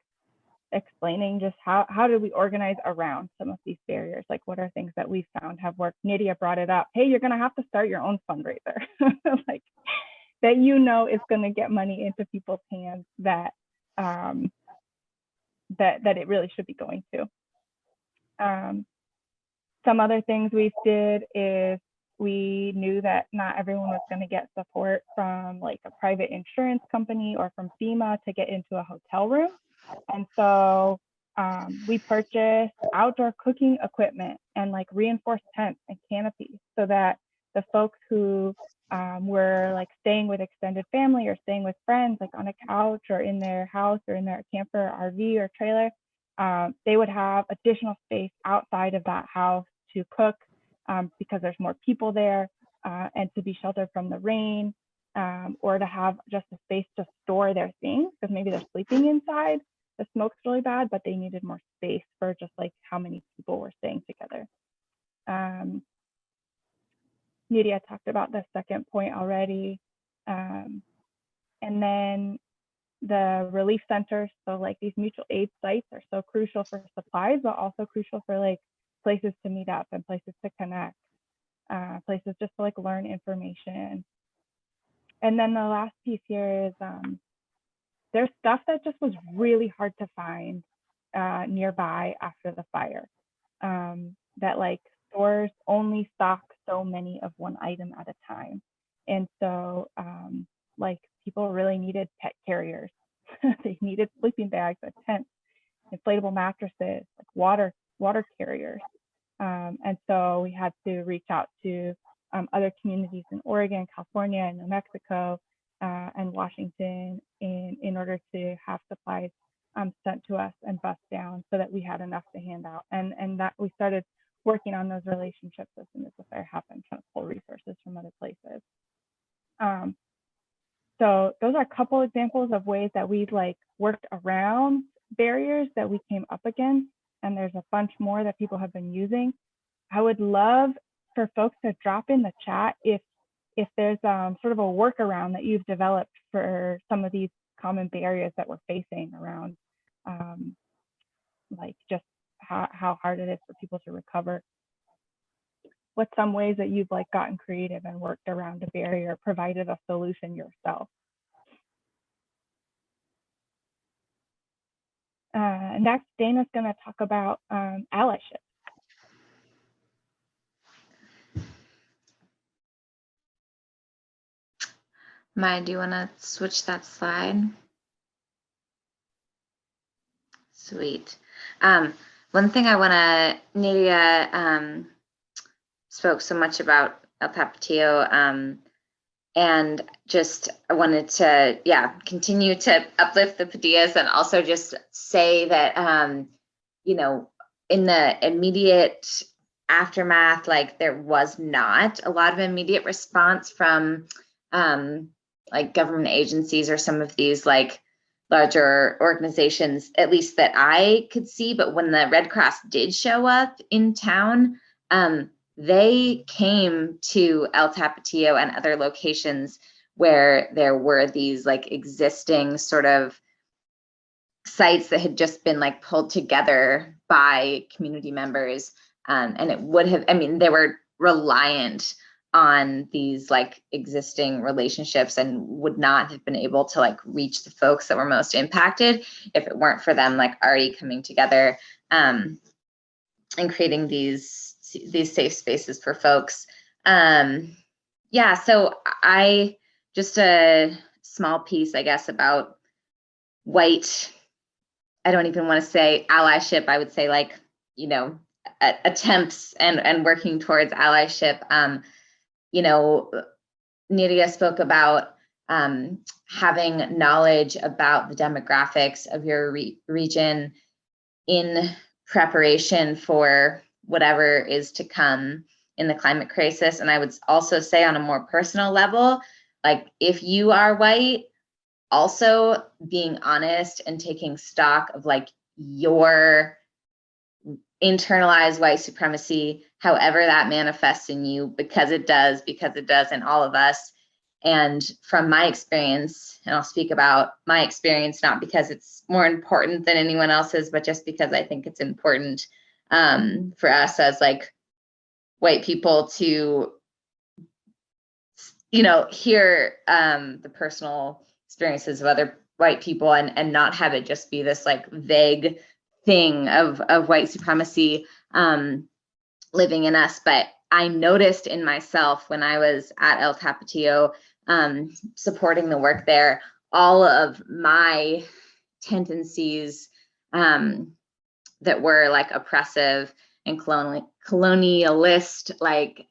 explaining just how do we organize around some of these barriers? Like, what are things that we found have worked? Nydia brought it up. Hey, you're going to have to start your own fundraiser. Like, that you know is going to get money into people's hands that that it really should be going to. Some other things we did is we knew that not everyone was going to get support from like a private insurance company or from FEMA to get into a hotel room. And so we purchased outdoor cooking equipment and like reinforced tents and canopies so that the folks who were like staying with extended family or staying with friends, like on a couch or in their house or in their camper, RV or trailer, they would have additional space outside of that house to cook because there's more people there, and to be sheltered from the rain, or to have just a space to store their things because maybe they're sleeping inside. The smoke's really bad, but they needed more space for just like how many people were staying together. Nydia talked about the second point already. And then the relief centers. So like these mutual aid sites are so crucial for supplies, but also crucial for like places to meet up and places to connect, places just to like learn information. And then the last piece here is there's stuff that just was really hard to find nearby after the fire, that like stores only stock so many of one item at a time. And so like people really needed pet carriers. They needed sleeping bags, a tent, inflatable mattresses, like water carriers. And so we had to reach out to other communities in Oregon, California, and New Mexico, and Washington in order to have supplies sent to us and bust down so that we had enough to hand out. And that we started working on those relationships as soon as the fire happened, trying to pull resources from other places. So those are a couple examples of ways that we've like worked around barriers that we came up against. And there's a bunch more that people have been using. I would love for folks to drop in the chat if there's sort of a workaround that you've developed for some of these common barriers that we're facing around like just how hard it is for people to recover. What's some ways that you've like gotten creative and worked around a barrier, provided a solution yourself? Next, Dana's going to talk about allyship. Maya, do you want to switch that slide? Sweet. One thing I want to, Nadia spoke so much about El Tapatio, and just I wanted to, continue to uplift the Padillas and also just say that, you know, in the immediate aftermath, like there was not a lot of immediate response from like government agencies or some of these like larger organizations, at least that I could see. But when the Red Cross did show up in town, they came to El Tapatio and other locations where there were these like existing sort of sites that had just been like pulled together by community members. And it would have, I mean, they were reliant on these like existing relationships and would not have been able to like reach the folks that were most impacted if it weren't for them like already coming together and creating these safe spaces for folks. So I just a small piece, I guess, about white, I don't even want to say allyship, I would say like, you know, attempts and working towards allyship. You know, Nidia spoke about having knowledge about the demographics of your region in preparation for whatever is to come in the climate crisis. And I would also say on a more personal level, like if you are white, also being honest and taking stock of like your internalized white supremacy, however that manifests in you, because it does in all of us. And from my experience, and I'll speak about my experience, not because it's more important than anyone else's, but just because I think it's important for us as like white people to, you know, hear the personal experiences of other white people and not have it just be this like vague thing of white supremacy living in us. But I noticed in myself when I was at El Tapatio supporting the work there, all of my tendencies that were like oppressive and colonialist, like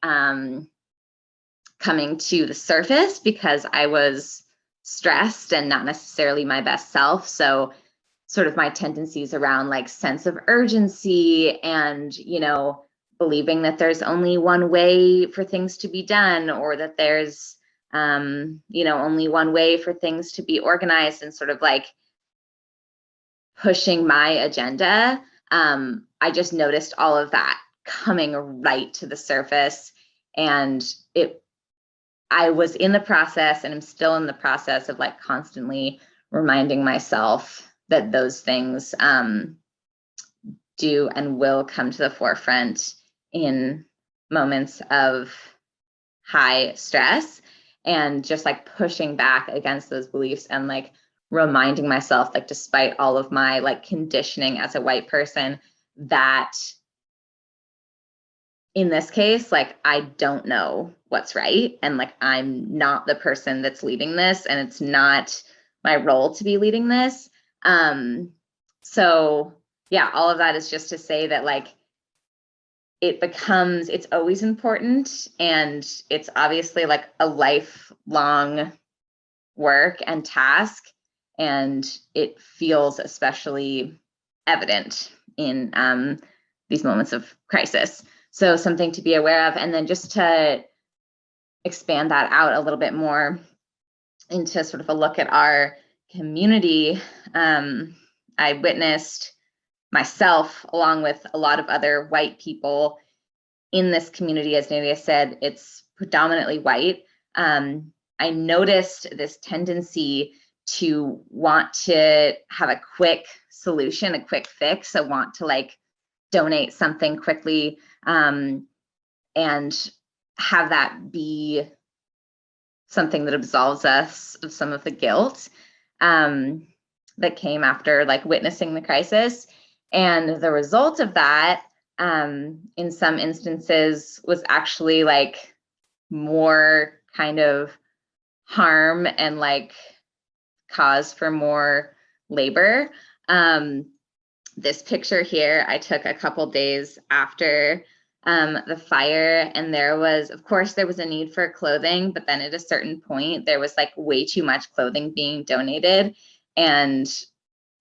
coming to the surface because I was stressed and not necessarily my best self. So sort of my tendencies around like sense of urgency and, you know, believing that there's only one way for things to be done, or that there's, you know, only one way for things to be organized, and sort of like pushing my agenda. I just noticed all of that coming right to the surface, and I was in the process, and I'm still in the process of like constantly reminding myself that those things do and will come to the forefront in moments of high stress, and just like pushing back against those beliefs and like reminding myself, like despite all of my like conditioning as a white person, that in this case, like I don't know what's right, and like I'm not the person that's leading this, and it's not my role to be leading this. So yeah, all of that is just to say that like it's always important, and it's obviously like a lifelong work and task, and it feels especially evident in these moments of crisis. So something to be aware of. And then just to expand that out a little bit more into sort of a look at our community, I witnessed myself, along with a lot of other white people in this community. As Nadia said, it's predominantly white. I noticed this tendency to want to have a quick solution, a quick fix. I want to like donate something quickly, and have that be something that absolves us of some of the guilt that came after like witnessing the crisis. And the result of that, in some instances, was actually like more kind of harm and like cause for more labor. This picture here I took a couple days after the fire, and there was, of course, there was a need for clothing, but then at a certain point there was like way too much clothing being donated, and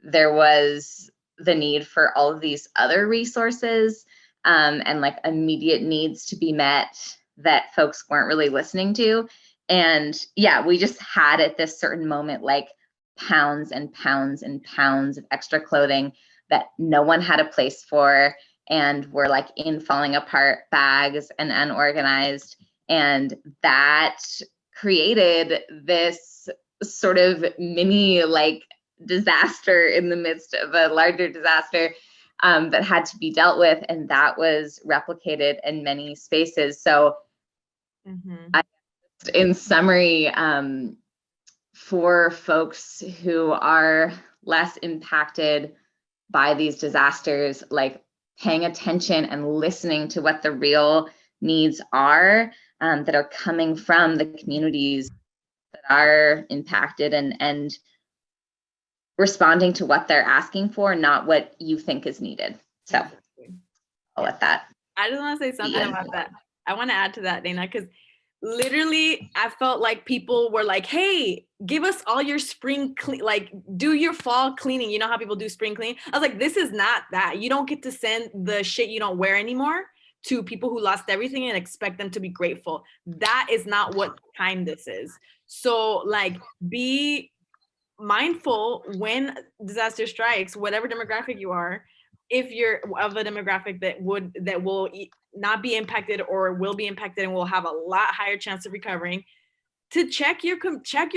there was the need for all of these other resources and like immediate needs to be met that folks weren't really listening to. And yeah, we just had at this certain moment like pounds and pounds and pounds of extra clothing that no one had a place for, and were like in falling apart bags and unorganized. And that created this sort of mini like disaster in the midst of a larger disaster that had to be dealt with, and that was replicated in many spaces. So in summary, for folks who are less impacted by these disasters, like paying attention and listening to what the real needs are that are coming from the communities that are impacted, and responding to what they're asking for, not what you think is needed. So I'll let that. I just want to say something about that. I want to add to that, Dana, because literally I felt like people were like, hey, give us all your spring clean, like do your fall cleaning. You know how people do spring clean? I was like, this is not that. You don't get to send the shit you don't wear anymore to people who lost everything and expect them to be grateful. That is not what time this is. So like, be mindful when disaster strikes, whatever demographic you are, if you're of a demographic that will not be impacted or will be impacted and will have a lot higher chance of recovering, to check your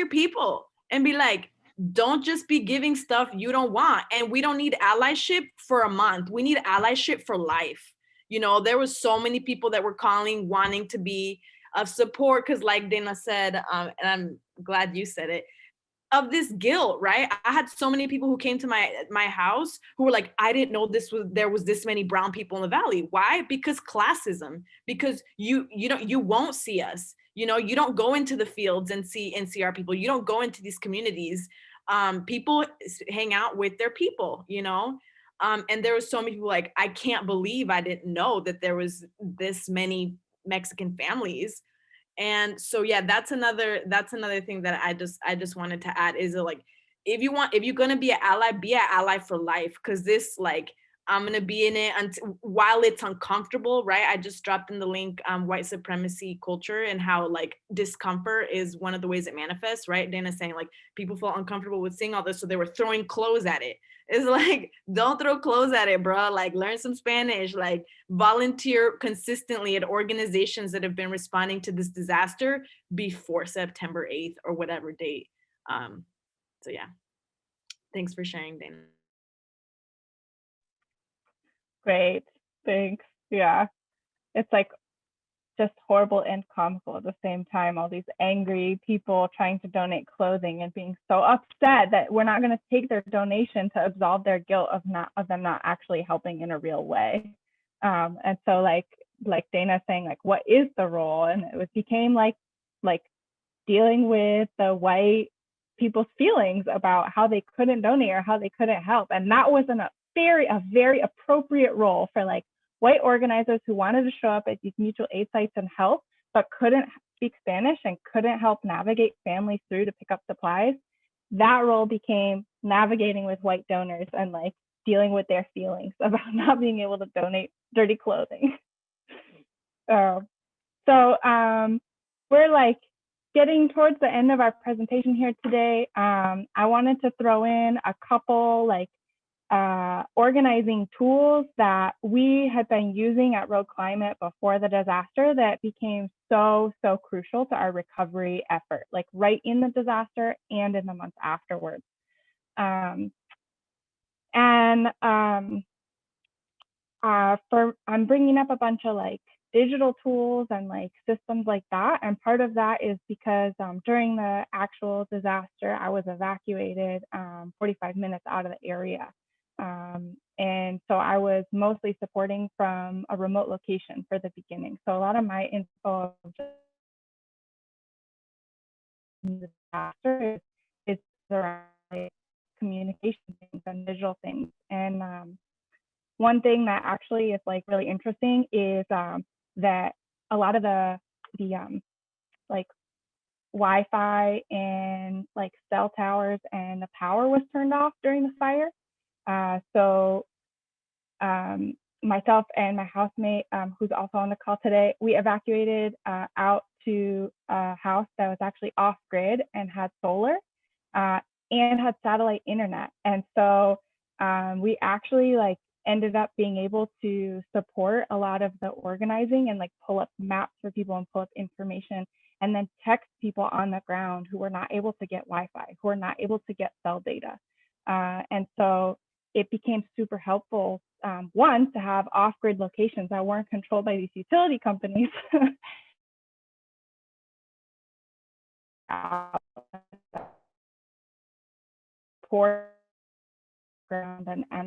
people and be like, don't just be giving stuff you don't want. And we don't need allyship for a month. We need allyship for life. You know, there was so many people that were calling, wanting to be of support, because like Dana said, and I'm glad you said it, of this guilt, right? I had so many people who came to my house who were like, I didn't know there was this many brown people in the valley. Why? Because classism. Because you won't see us. You know, you don't go into the fields and see our people. You don't go into these communities. People hang out with their people, you know? And there was so many people like, I can't believe I didn't know that there was this many Mexican families. And so yeah, that's another thing that I just wanted to add, is like, if you're gonna be an ally for life, because this, like, I'm gonna be in it until, while it's uncomfortable, right? I just dropped in the link, white supremacy culture, and how like discomfort is one of the ways it manifests, right? Dana's saying like people felt uncomfortable with seeing all this, so they were throwing clothes at it. It's like, don't throw clothes at it, bro. Like, learn some Spanish, like volunteer consistently at organizations that have been responding to this disaster before September 8th or whatever date. So yeah, thanks for sharing, Dana. Great, thanks. Yeah, it's like just horrible and comical at the same time. All these angry people trying to donate clothing and being so upset that we're not going to take their donation to absolve their guilt of them not actually helping in a real way. And so like like Dana saying, like, what is the role? And it became like dealing with the white people's feelings about how they couldn't donate or how they couldn't help. And that was a very appropriate role for like white organizers who wanted to show up at these mutual aid sites and help, but couldn't speak Spanish and couldn't help navigate families through to pick up supplies. That role became navigating with white donors and like dealing with their feelings about not being able to donate dirty clothing. We're like getting towards the end of our presentation here today. I wanted to throw in a couple like organizing tools that we had been using at Rogue Climate before the disaster that became so crucial to our recovery effort, like right in the disaster and in the months afterwards. I'm bringing up a bunch of like digital tools and like systems like that. And part of that is because during the actual disaster, I was evacuated 45 minutes out of the area. And so I was mostly supporting from a remote location for the beginning. So a lot of my info disaster is around like communication things and visual things. And one thing that actually is like really interesting is that a lot of the like Wi-Fi and like cell towers and the power was turned off during the fire. So myself and my housemate, who's also on the call today, we evacuated out to a house that was actually off grid and had solar and had satellite internet. And so we actually like ended up being able to support a lot of the organizing and like pull up maps for people and pull up information and then text people on the ground who were not able to get Wi-Fi, who were not able to get cell data. And so it became super helpful, one, to have off-grid locations that weren't controlled by these utility companies. And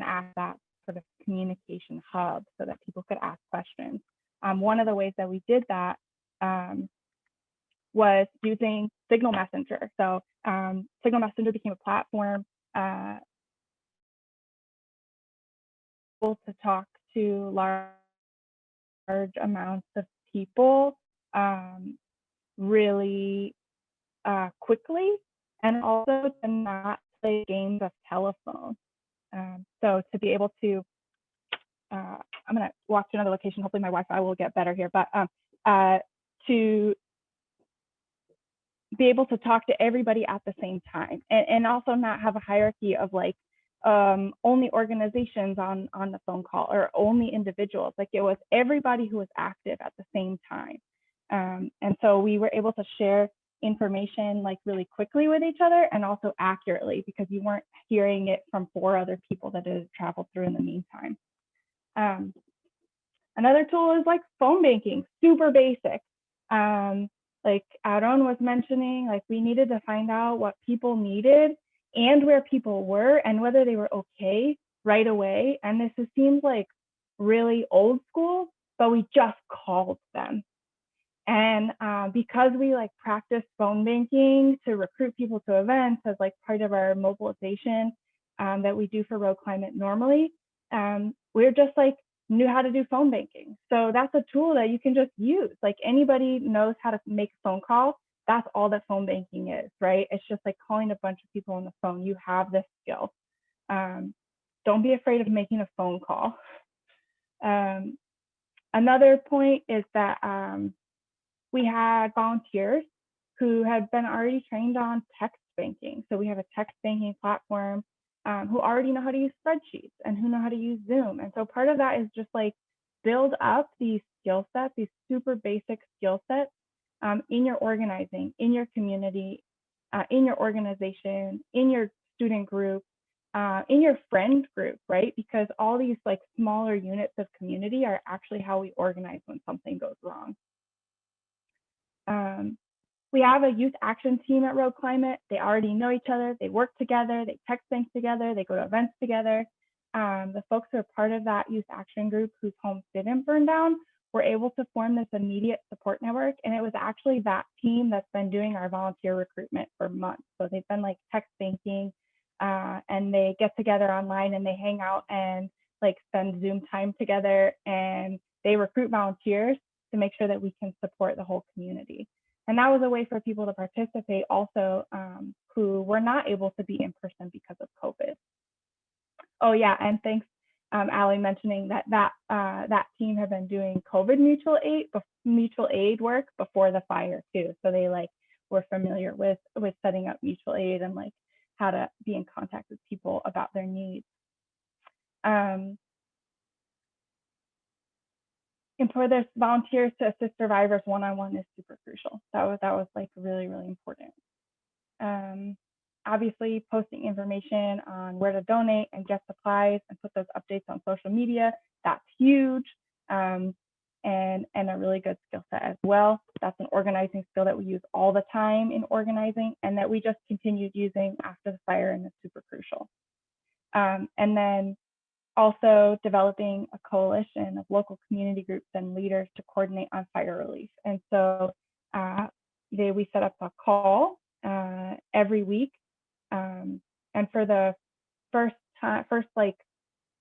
ask that sort of communication hub so that people could ask questions. One of the ways that we did that was using Signal Messenger. So Signal Messenger became a platform to talk to large amounts of people really quickly, and also to not play games of telephone. So to be able to, I'm gonna walk to another location, hopefully my Wi-Fi will get better here, but to be able to talk to everybody at the same time, and also not have a hierarchy of like only organizations on the phone call or only individuals. Like it was everybody who was active at the same time. And so we were able to share information like really quickly with each other and also accurately, because you weren't hearing it from 4 other people that had traveled through in the meantime. Another tool is like phone banking, super basic. Like Aaron was mentioning, like we needed to find out what people needed and where people were and whether they were okay right away. And this seems like really old school, but we just called them. And because we like practice phone banking to recruit people to events as like part of our mobilization that we do for Rogue Climate normally, we're just like knew how to do phone banking. So that's a tool that you can just use. Like anybody knows how to make a phone call. That's all that phone banking is, right? It's just like calling a bunch of people on the phone. You have this skill. Don't be afraid of making a phone call. Another point is that we had volunteers who had been already trained on text banking. So we have a text banking platform who already know how to use spreadsheets and who know how to use Zoom. And so part of that is just like build up these skill sets, these super basic skill sets in your organizing, in your community, in your organization, in your student group, in your friend group, right? Because all these like smaller units of community are actually how we organize when something goes wrong. We have a youth action team at Rogue Climate. They already know each other. They work together. They text things together. They go to events together. The folks who are part of that youth action group whose homes didn't burn down were able to form this immediate support network. And it was actually that team that's been doing our volunteer recruitment for months. So they've been like text banking, and they get together online and they hang out and like spend Zoom time together, and they recruit volunteers to make sure that we can support the whole community. And that was a way for people to participate also, who were not able to be in person because of COVID. Oh yeah, and thanks, Allie, mentioning that team had been doing COVID mutual aid work before the fire too. So they like were familiar with setting up mutual aid and like how to be in contact with people about their needs. And for this volunteers to assist survivors one-on-one is super crucial. That was like really, really important. Obviously, posting information on where to donate and get supplies and put those updates on social media, that's huge, and a really good skill set as well. That's an organizing skill that we use all the time in organizing and that we just continued using after the fire, and it's super crucial. And then also developing a coalition of local community groups and leaders to coordinate on fire relief. And so we set up a call every week. And for the first like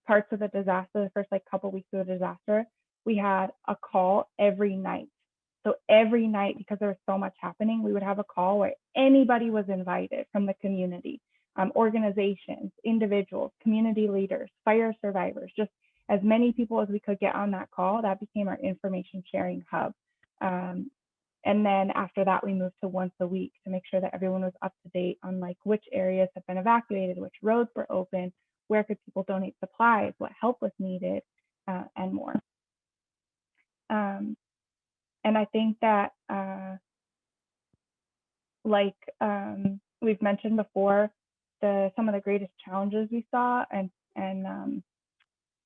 parts of the disaster, the first like couple weeks of the disaster, we had a call every night. So every night, because there was so much happening, we would have a call where anybody was invited from the community, organizations, individuals, community leaders, fire survivors, just as many people as we could get on that call. That became our information sharing hub. And then after that, we moved to once a week to make sure that everyone was up to date on like which areas have been evacuated, which roads were open, where could people donate supplies, what help was needed, and more. And I think that we've mentioned before, some of the greatest challenges we saw and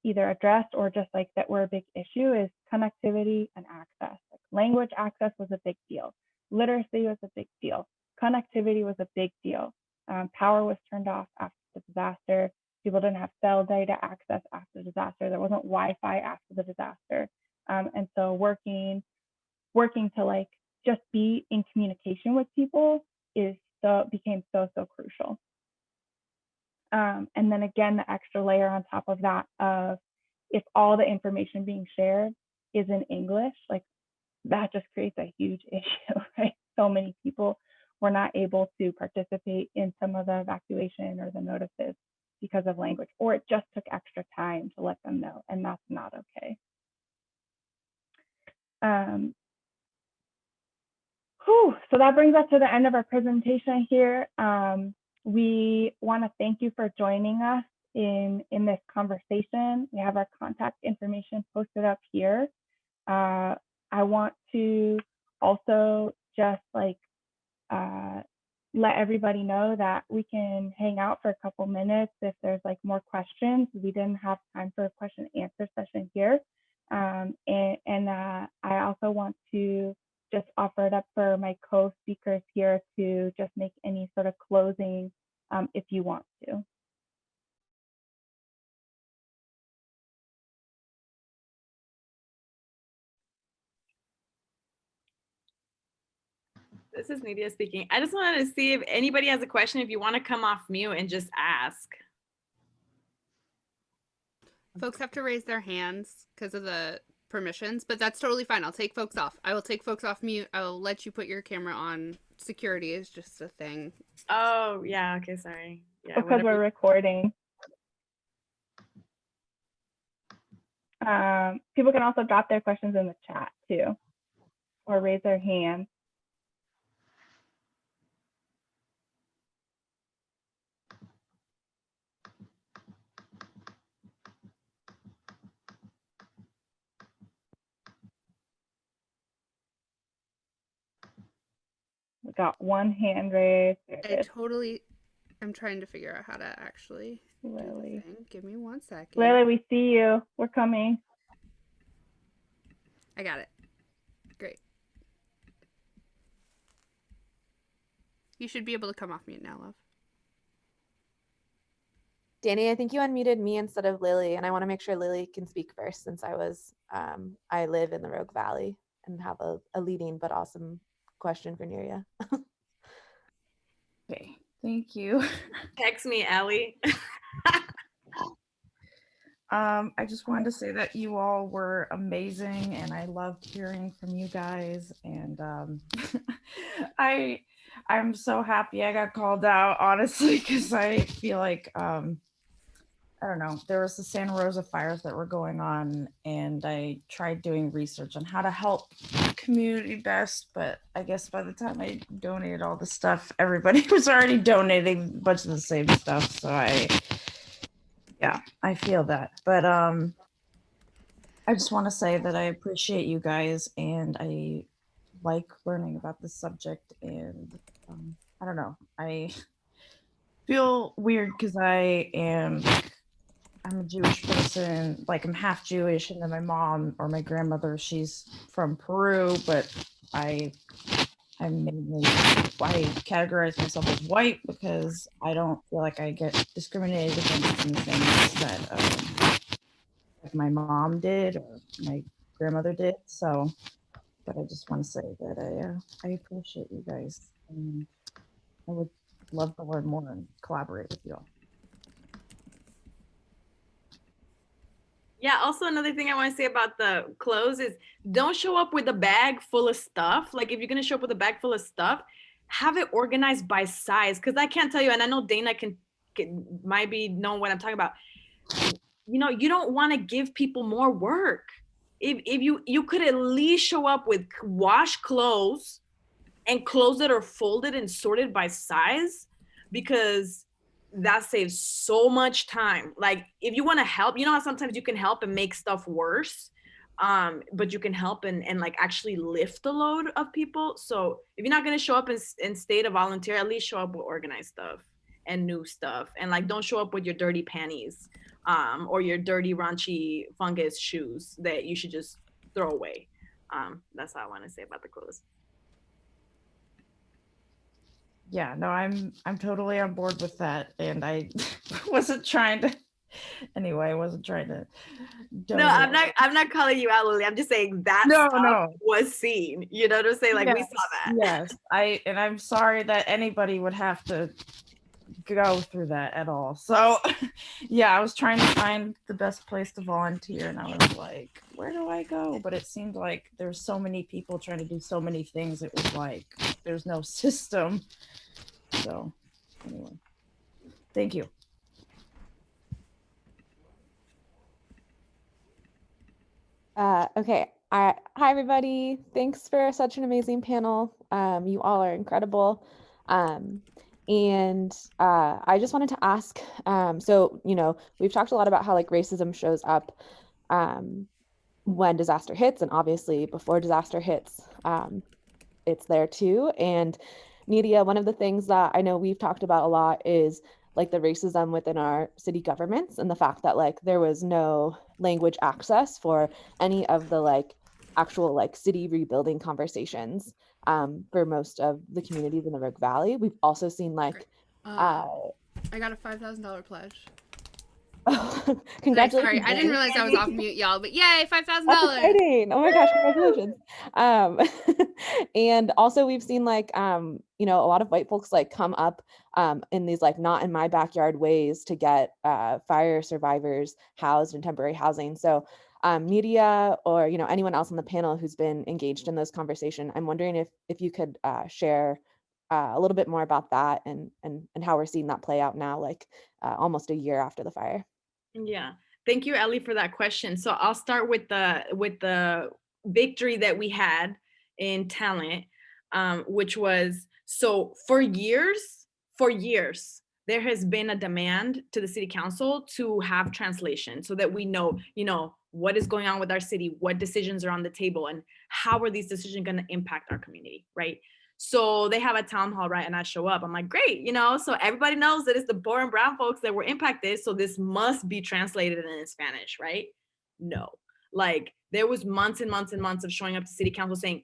either addressed or just like that were a big issue is connectivity and access. Like language access was a big deal. Literacy was a big deal. Connectivity was a big deal. Power was turned off after the disaster. People didn't have cell data access after the disaster. There wasn't Wi-Fi after the disaster. And so working to like just be in communication with people became so crucial. And then again, the extra layer on top of that of if all the information being shared is in English, like that just creates a huge issue, right? So many people were not able to participate in some of the evacuation or the notices because of language, or it just took extra time to let them know, and that's not okay. So that brings us to the end of our presentation here. We want to thank you for joining us in this conversation. We have our contact information posted up here. I want to also just like let everybody know that we can hang out for a couple minutes if there's like more questions. We didn't have time for a question and answer session here. I also want to just offer it up for my co-speakers here to just make any sort of closing if you want to. This is Nadia speaking. I just wanted to see if anybody has a question, if you want to come off mute and just ask. Folks have to raise their hands because of the permissions, but that's totally fine. I'll take folks off. I will take folks off mute. I'll let you put your camera on. Security is just a thing. Oh, yeah. Okay, sorry. Yeah, because we're recording. People can also drop their questions in the chat too, or raise their hand. We got one hand raised. I'm trying to figure out how to actually do the thing. Give me 1 second. Lily, we see you. We're coming. I got it. Great. You should be able to come off mute now, love. Danny, I think you unmuted me instead of Lily, and I want to make sure Lily can speak first since I live in the Rogue Valley and have a leading but awesome question for Neria. Okay, thank you. Text me, Allie. I just wanted to say that you all were amazing, and I loved hearing from you guys. And I'm so happy I got called out, honestly, because I feel like I don't know, there was the Santa Rosa fires that were going on, and I tried doing research on how to help the community best, but I guess by the time I donated all the stuff, everybody was already donating a bunch of the same stuff. So I feel that. But I just want to say that I appreciate you guys, and I like learning about this subject. And I don't know, I feel weird because I'm a Jewish person, like I'm half Jewish, and then my mom or my grandmother, she's from Peru, but I categorize myself as white because I don't feel like I get discriminated against in the same ways that like my mom did or my grandmother did. So, but I just want to say that I appreciate you guys, and I would love to learn more and collaborate with you all. Yeah, also another thing I want to say about the clothes is don't show up with a bag full of stuff. Like if you're going to show up with a bag full of stuff, have it organized by size. Because I can't tell you, and I know Dana can might be know what I'm talking about. You know, you don't want to give people more work. If you could at least show up with washed clothes and clothes that are folded and sorted by size, because that saves so much time. Like if you want to help, you know how sometimes you can help and make stuff worse, but you can help and like actually lift the load of people. So if you're not going to show up and stay to volunteer, at least show up with organized stuff and new stuff. And like don't show up with your dirty panties or your dirty raunchy fungus shoes that you should just throw away. That's all I want to say about the clothes. Yeah, no, I'm totally on board with that, and I wasn't trying to. Anyway, I wasn't trying to. No, I'm not calling you out, Lily. I'm just saying that stuff was seen. You know what I'm saying? Like we saw that. Yes, I'm sorry that anybody would have to go through that at all. So, yeah, I was trying to find the best place to volunteer, and I was like, where do I go? But it seemed like there's so many people trying to do so many things. It was like there's no system. So, anyway, thank you. Okay. Hi, everybody. Thanks for such an amazing panel. You all are incredible. And I just wanted to ask, so, you know, we've talked a lot about how like racism shows up when disaster hits, and obviously before disaster hits, it's there too. And Nidia, one of the things that I know we've talked about a lot is like the racism within our city governments, and the fact that like there was no language access for any of the like actual like city rebuilding conversations for most of the communities in the Rogue Valley. We've also seen like I got a $5,000 pledge. Congratulations. Sorry, I didn't realize I was off mute, y'all, but yay, $5,000. That's exciting. Oh my gosh, congratulations. And also we've seen like, you know, a lot of white folks like come up in these like not in my backyard ways to get fire survivors housed in temporary housing. So media or, you know, anyone else on the panel who's been engaged in this conversation, I'm wondering if you could share a little bit more about that and how we're seeing that play out now, like almost a year after the fire. Yeah, thank you, Ellie, for that question. So I'll start with the victory that we had in talent, which was, so for years, there has been a demand to the city council to have translation so that we know, you know, what is going on with our city, what decisions are on the table, and how are these decisions going to impact our community, right? So they have a town hall, right? And I show up. I'm like, great, you know, so everybody knows that it's the poor and brown folks that were impacted. So this must be translated in Spanish, right? No, like there was months and months and months of showing up to city council saying,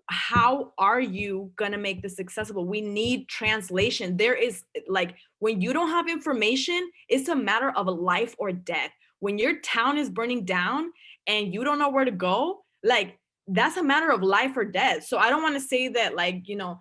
how are you going to make this accessible? We need translation. There is like, when you don't have information, it's a matter of a life or death. When your town is burning down and you don't know where to go, like that's a matter of life or death. So I don't want to say that, like, you know,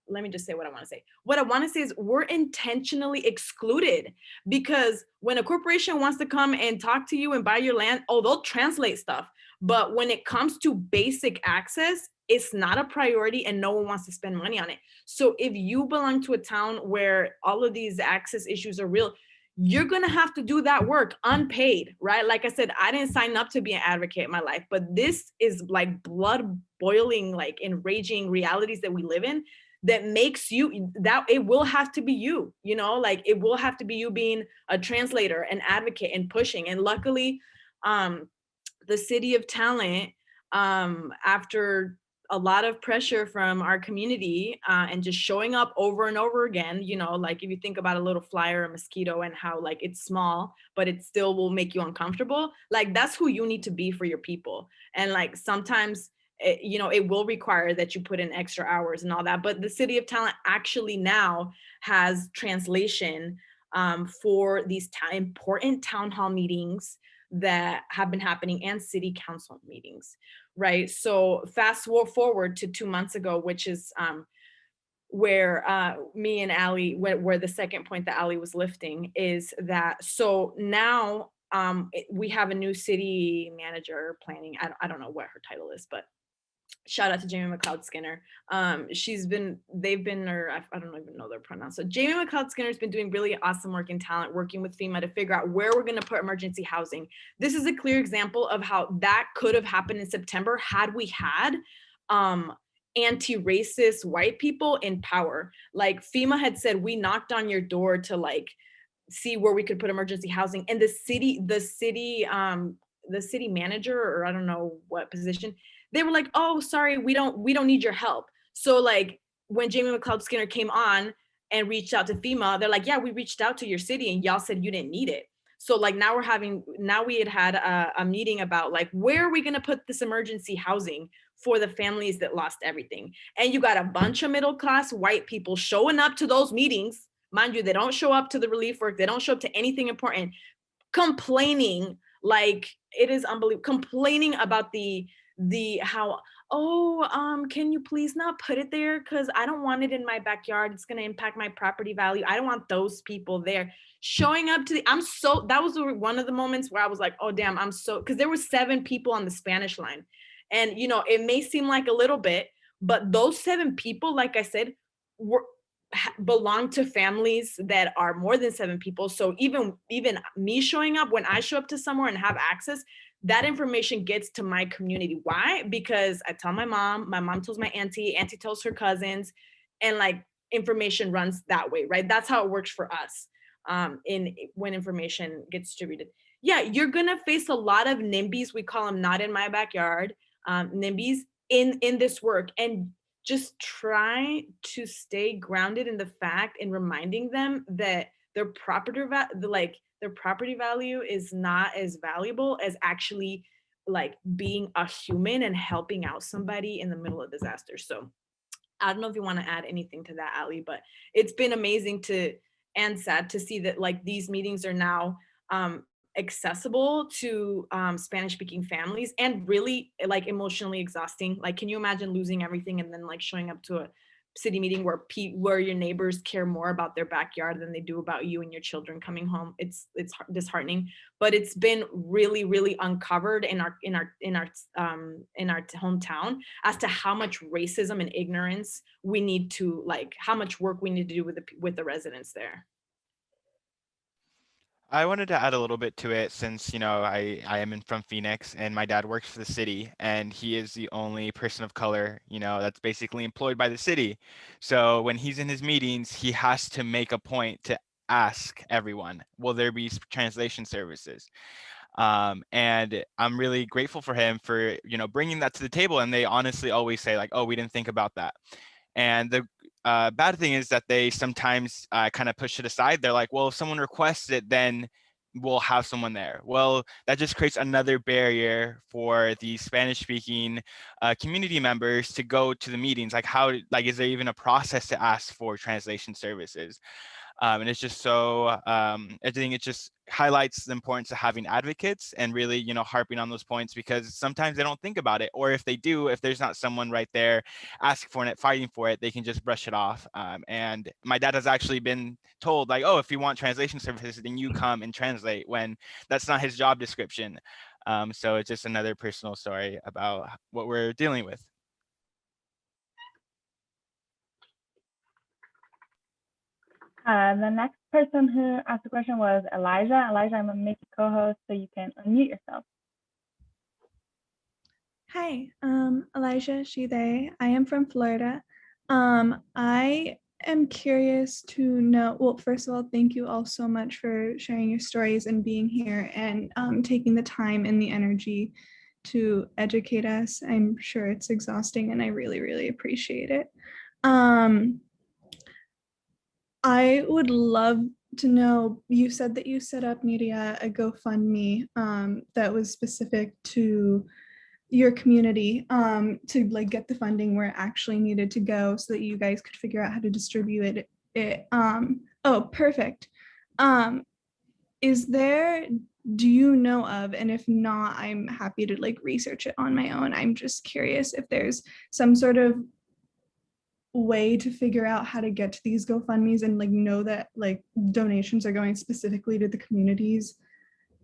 let me just say what I want to say. What I want to say is we're intentionally excluded, because when a corporation wants to come and talk to you and buy your land, oh, they'll translate stuff. But when it comes to basic access, it's not a priority and no one wants to spend money on it. So if you belong to a town where all of these access issues are real, you're going to have to do that work unpaid, right? Like I said, I didn't sign up to be an advocate in my life, but this is like blood boiling, like enraging realities that we live in, that makes you, that it will have to be you, you know, like it will have to be you being a translator, an advocate, and pushing. And luckily, the City of Talent, after a lot of pressure from our community and just showing up over and over again, you know, like if you think about a little fly or a mosquito and how like it's small, but it still will make you uncomfortable. Like that's who you need to be for your people. And like sometimes, you know, it will require that you put in extra hours and all that. But the City of Talent actually now has translation for these important town hall meetings that have been happening, and city council meetings, right? So fast forward to 2 months ago, which is where me and Allie, where the second point that Allie was lifting is that, so now we have a new city manager planning. I don't know what her title is, but shout out to Jamie McLeod Skinner. They've been, or I don't even know their pronouns. So Jamie McLeod Skinner has been doing really awesome work in Talent, working with FEMA to figure out where we're going to put emergency housing. This is a clear example of how that could have happened in September had we had anti-racist white people in power. Like FEMA had said, we knocked on your door to like see where we could put emergency housing, and the city manager, or I don't know what position, they were like, oh, sorry, we don't need your help. So like when Jamie McLeod Skinner came on and reached out to FEMA, they're like, yeah, we reached out to your city and y'all said you didn't need it. So like now we had a meeting about like, where are we going to put this emergency housing for the families that lost everything? And you got a bunch of middle class white people showing up to those meetings. Mind you, they don't show up to the relief work. They don't show up to anything important, complaining, like it is unbelievable, complaining about how, can you please not put it there? Because I don't want it in my backyard. It's going to impact my property value. I don't want those people there. Showing up to that was one of the moments where I was like, oh, damn, because there were 7 people on the Spanish line. And, you know, it may seem like a little bit, but those 7 people, like I said, belong to families that are more than 7 people. So even me showing up, when I show up to somewhere and have access, that information gets to my community. Why? Because I tell my mom tells my auntie tells her cousins, and like information runs that way, right? That's how it works for us when information gets distributed. Yeah, you're gonna face a lot of NIMBYs, we call them not in my backyard, NIMBYs in this work, and just try to stay grounded in the fact and reminding them that their property value is not as valuable as actually like being a human and helping out somebody in the middle of disaster. So I don't know if you want to add anything to that, Ali, but it's been amazing and sad to see that like these meetings are now accessible to Spanish speaking families, and really like emotionally exhausting. Like, can you imagine losing everything and then like showing up to a city meeting where your neighbors care more about their backyard than they do about you and your children coming home? It's disheartening, but it's been really, really uncovered in our hometown as to how much racism and ignorance we need to, like, how much work we need to do with the residents there. I wanted to add a little bit to it since, you know, I am from Phoenix and my dad works for the city and he is the only person of color, you know, that's basically employed by the city. So when he's in his meetings, he has to make a point to ask everyone, will there be translation services? And I'm really grateful for him for, you know, bringing that to the table. And they honestly always say like, oh, we didn't think about that. And the bad thing is that they sometimes kind of push it aside. They're like, well, if someone requests it, then we'll have someone there. Well, that just creates another barrier for the Spanish-speaking community members to go to the meetings. Like is there even a process to ask for translation services? And it's just so, I think it just highlights the importance of having advocates and really, you know, harping on those points, because sometimes they don't think about it. Or if they do, if there's not someone right there asking for it, fighting for it, they can just brush it off. And my dad has actually been told, like, oh, if you want translation services, then you come and translate, when that's not his job description. So it's just another personal story about what we're dealing with. The next person who asked the question was Elijah. Elijah, I'm gonna make you co-host so you can unmute yourself. Hi, Elijah, she, they. I am from Florida. I am curious to know, well, first of all, thank you all so much for sharing your stories and being here and taking the time and the energy to educate us. I'm sure it's exhausting and I really, really appreciate it. I would love to know, you said that you set up, Nidia, a GoFundMe that was specific to your community to like get the funding where it actually needed to go so that you guys could figure out how to distribute it. Oh, perfect. Do you know of, and if not, I'm happy to like research it on my own. I'm just curious if there's some sort of way to figure out how to get to these GoFundMes and like know that like donations are going specifically to the communities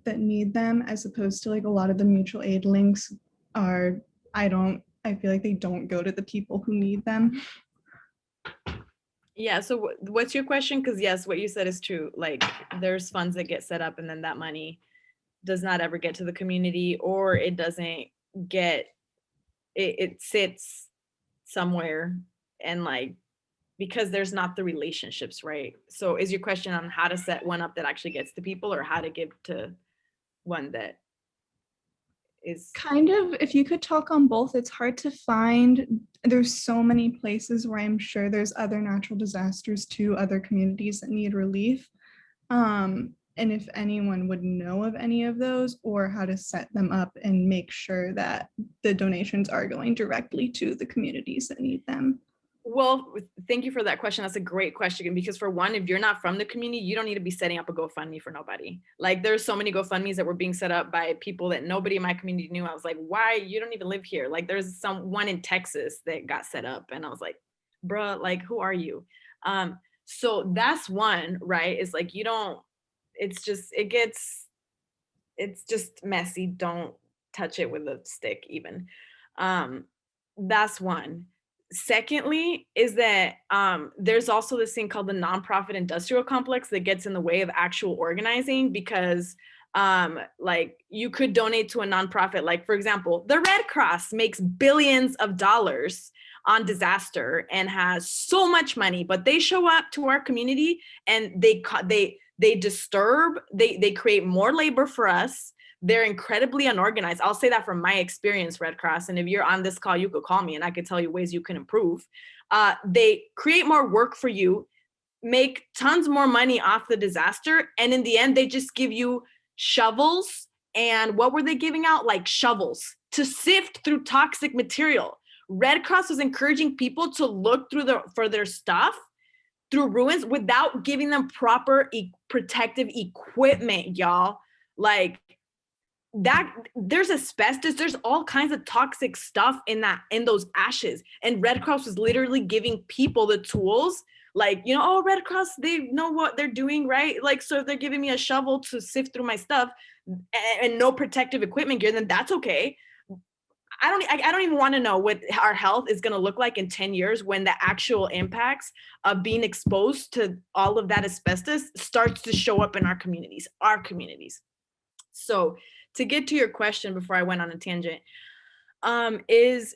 that need them, as opposed to like a lot of the mutual aid links are, I feel like they don't go to the people who need them. Yeah, so what's your question? Because yes, what you said is true. Like there's funds that get set up and then that money does not ever get to the community, or it doesn't get, it sits somewhere, and like, because there's not the relationships, right? So is your question on how to set one up that actually gets to people, or how to give to one that is kind of, if you could talk on both. It's hard to find, there's so many places where I'm sure there's other natural disasters too, other communities that need relief, and if anyone would know of any of those, or how to set them up and make sure that the donations are going directly to the communities that need them. Well, thank you for that question. That's a great question, because for one, if you're not from the community, you don't need to be setting up a GoFundMe for nobody. Like there's so many GoFundMes that were being set up by people that nobody in my community knew. I was like, why? You don't even live here. Like there's one in Texas that got set up, and I was like, bruh, like who are you? So that's one, right? It's like, you don't, it's just messy. Don't touch it with a stick even. That's one. Secondly, is that there's also this thing called the nonprofit industrial complex that gets in the way of actual organizing, because like you could donate to a nonprofit. Like for example, the Red Cross makes billions of dollars on disaster and has so much money, but they show up to our community and they disturb, they create more labor for us. They're incredibly unorganized. I'll say that from my experience, Red Cross. And if you're on this call, you could call me and I could tell you ways you can improve. They create more work for you, make tons more money off the disaster. And in the end, they just give you shovels. And what were they giving out? Like shovels to sift through toxic material. Red Cross was encouraging people to look through for their stuff through ruins without giving them proper protective equipment, y'all. Like that, there's asbestos, there's all kinds of toxic stuff in those ashes. And Red Cross was literally giving people the tools, like, you know, oh, Red Cross, they know what they're doing, right? Like, so if they're giving me a shovel to sift through my stuff and no protective equipment gear, then that's okay. I don't even want to know what our health is going to look like in 10 years when the actual impacts of being exposed to all of that asbestos starts to show up in our communities. So to get to your question before I went on a tangent, is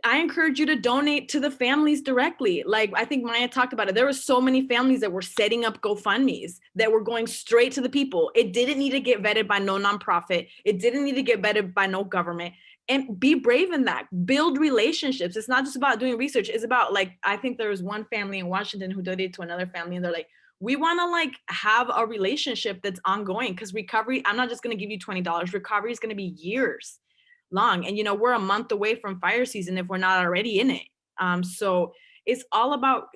I encourage you to donate to the families directly. Like I think Maya talked about it. There were so many families that were setting up GoFundMes that were going straight to the people. It didn't need to get vetted by no nonprofit. It didn't need to get vetted by no government. And be brave in that. Build relationships. It's not just about doing research. It's about, like, I think there was one family in Washington who donated to another family and they're like, we want to like have a relationship that's ongoing, because recovery, I'm not just going to give you $20. Recovery is going to be years long. And, you know, we're a month away from fire season if we're not already in it. So it's all about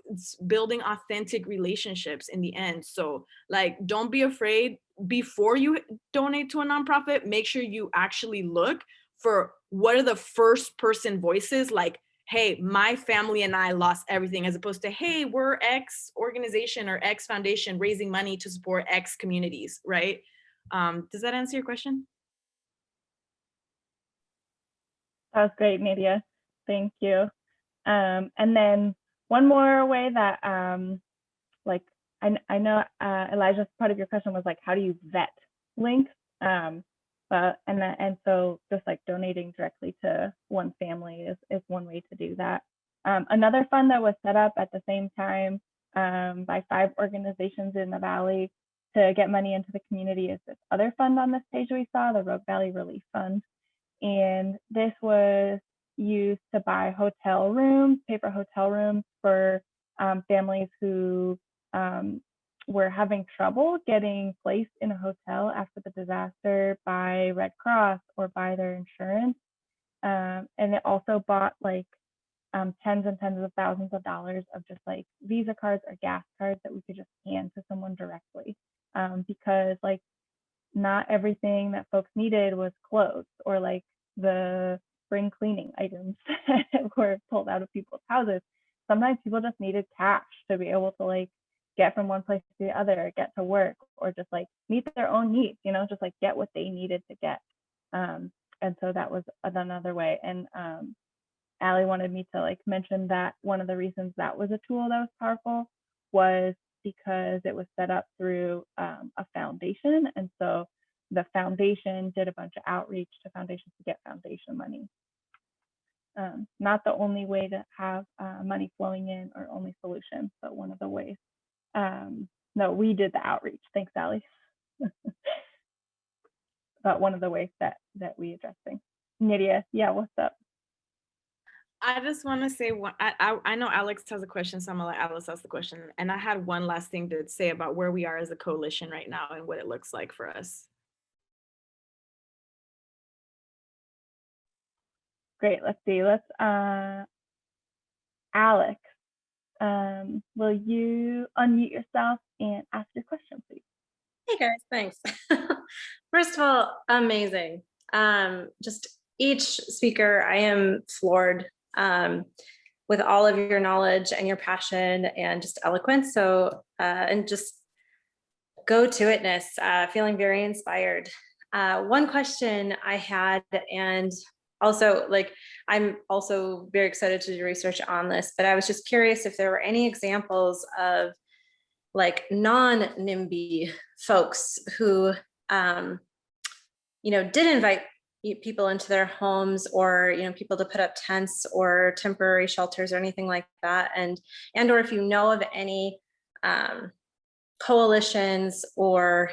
building authentic relationships in the end. So like, don't be afraid. Before you donate to a nonprofit, make sure you actually look for what are the first person voices, like, hey, my family and I lost everything, as opposed to, hey, we're X organization or X foundation raising money to support X communities, right? Does that answer your question? That was great, Nadia. Thank you. And then one more way that, like, I know Elijah's part of your question was like, how do you vet links? And so just like donating directly to one family is one way to do that. Another fund that was set up at the same time by 5 organizations in the Valley to get money into the community is this other fund on this page we saw, the Rogue Valley Relief Fund. And this was used to buy hotel rooms, paper hotel rooms for families who were having trouble getting placed in a hotel after the disaster by Red Cross or by their insurance. And it also bought like tens and tens of thousands of dollars of just like Visa cards or gas cards that we could just hand to someone directly. Because like not everything that folks needed was clothes or like the spring cleaning items that were pulled out of people's houses. Sometimes people just needed cash to be able to like get from one place to the other, get to work, or just like meet their own needs, you know, just like get what they needed to get. And so that was another way. And Allie wanted me to like mention that one of the reasons that was a tool that was powerful was because it was set up through a foundation. And so the foundation did a bunch of outreach to foundations to get foundation money. Not the only way to have money flowing in or only solution, but one of the ways. No, we did the outreach. Thanks, Allie. But one of the ways that we address things. Nydia, yeah, what's up? I just want to say, I know Alex has a question, so I'm gonna let Alex ask the question. And I had one last thing to say about where we are as a coalition right now and what it looks like for us. Great, let's see. Let's, Alex, will you unmute yourself and ask your question, please? Hey guys, thanks. First of all, amazing. Just each speaker, I am floored with all of your knowledge and your passion and just eloquence. So, and just go to itness, feeling very inspired. One question I had, and also like, I'm also very excited to do research on this, but I was just curious if there were any examples of like non-NIMBY folks who, you know, did invite people into their homes, or, you know, people to put up tents or temporary shelters or anything like that. And or if you know of any coalitions or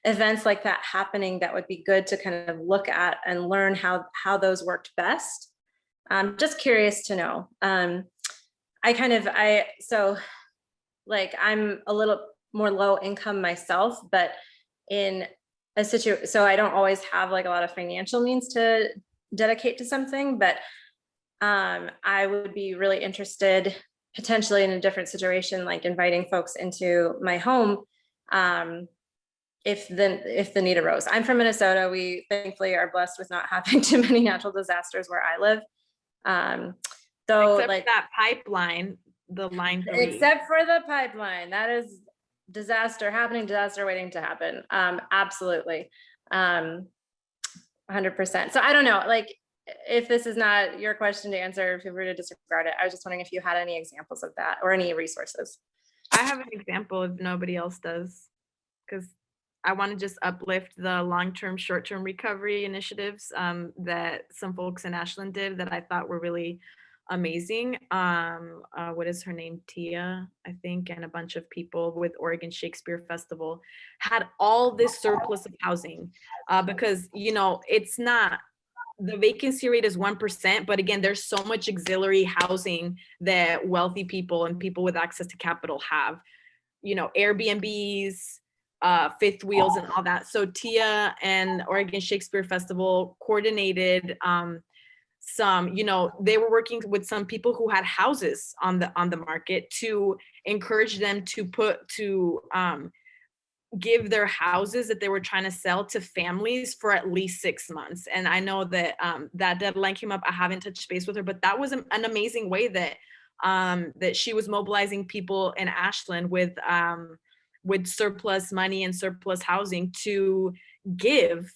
events like that happening, that would be good to kind of look at and learn how those worked best. I'm just curious to know. So like I'm a little more low income myself, but in a situation, so I don't always have like a lot of financial means to dedicate to something, but I would be really interested potentially in a different situation, like inviting folks into my home if the need arose. I'm from Minnesota. We thankfully are blessed with not having too many natural disasters where I live. Though except like that pipeline, the line 3. Except for the pipeline, that is disaster happening, disaster waiting to happen. Absolutely. 100%. So I don't know, like if this is not your question to answer, feel free to disregard it. I was just wondering if you had any examples of that or any resources. I have an example if nobody else does, because I want to just uplift the long-term, short-term recovery initiatives that some folks in Ashland did that I thought were really amazing. What is her name? Tia, I think, and a bunch of people with Oregon Shakespeare Festival had all this surplus of housing because, you know, it's not the vacancy rate is 1%, but again, there's so much auxiliary housing that wealthy people and people with access to capital have, you know, Airbnbs, fifth wheels and all that. So Tia and Oregon Shakespeare Festival coordinated some, you know, they were working with some people who had houses on the market to encourage them to give their houses that they were trying to sell to families for at least 6 months. And I know that that deadline came up. I haven't touched base with her, but that was an amazing way that that she was mobilizing people in Ashland with surplus money and surplus housing to give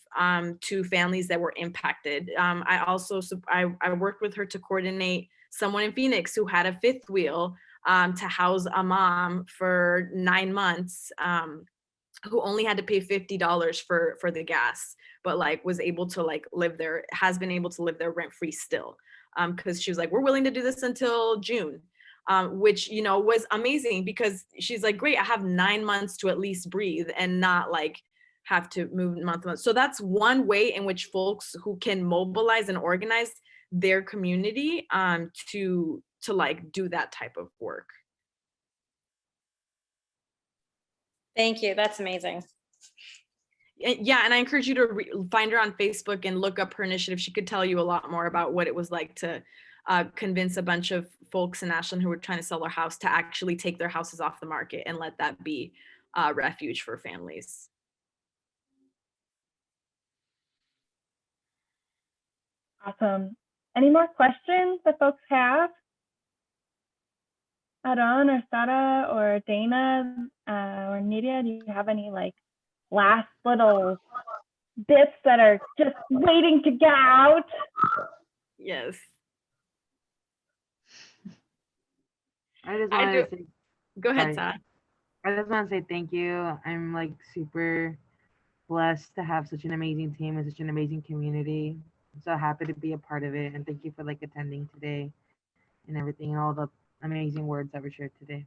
to families that were impacted. I also I worked with her to coordinate someone in Phoenix who had a fifth wheel to house a mom for 9 months. Who only had to pay $50 for the gas, but like was able to like live there, has been able to live there rent free still. Because she was like, we're willing to do this until June, which, you know, was amazing because she's like, great, I have 9 months to at least breathe and not like have to move month to month. So that's one way in which folks who can mobilize and organize their community to like do that type of work. Thank you. That's amazing. Yeah, and I encourage you to find her on Facebook and look up her initiative. She could tell you a lot more about what it was like to convince a bunch of folks in Ashland who were trying to sell their house to actually take their houses off the market and let that be a refuge for families. Awesome. Any more questions that folks have? Aaron or Sara or Dana or Nidia, do you have any like last little bits that are just waiting to get out? Yes. I just want to say, go ahead, sorry. Sara. I just want to say thank you. I'm like super blessed to have such an amazing team and such an amazing community. I'm so happy to be a part of it, and thank you for like attending today and everything and all the amazing words that were shared today.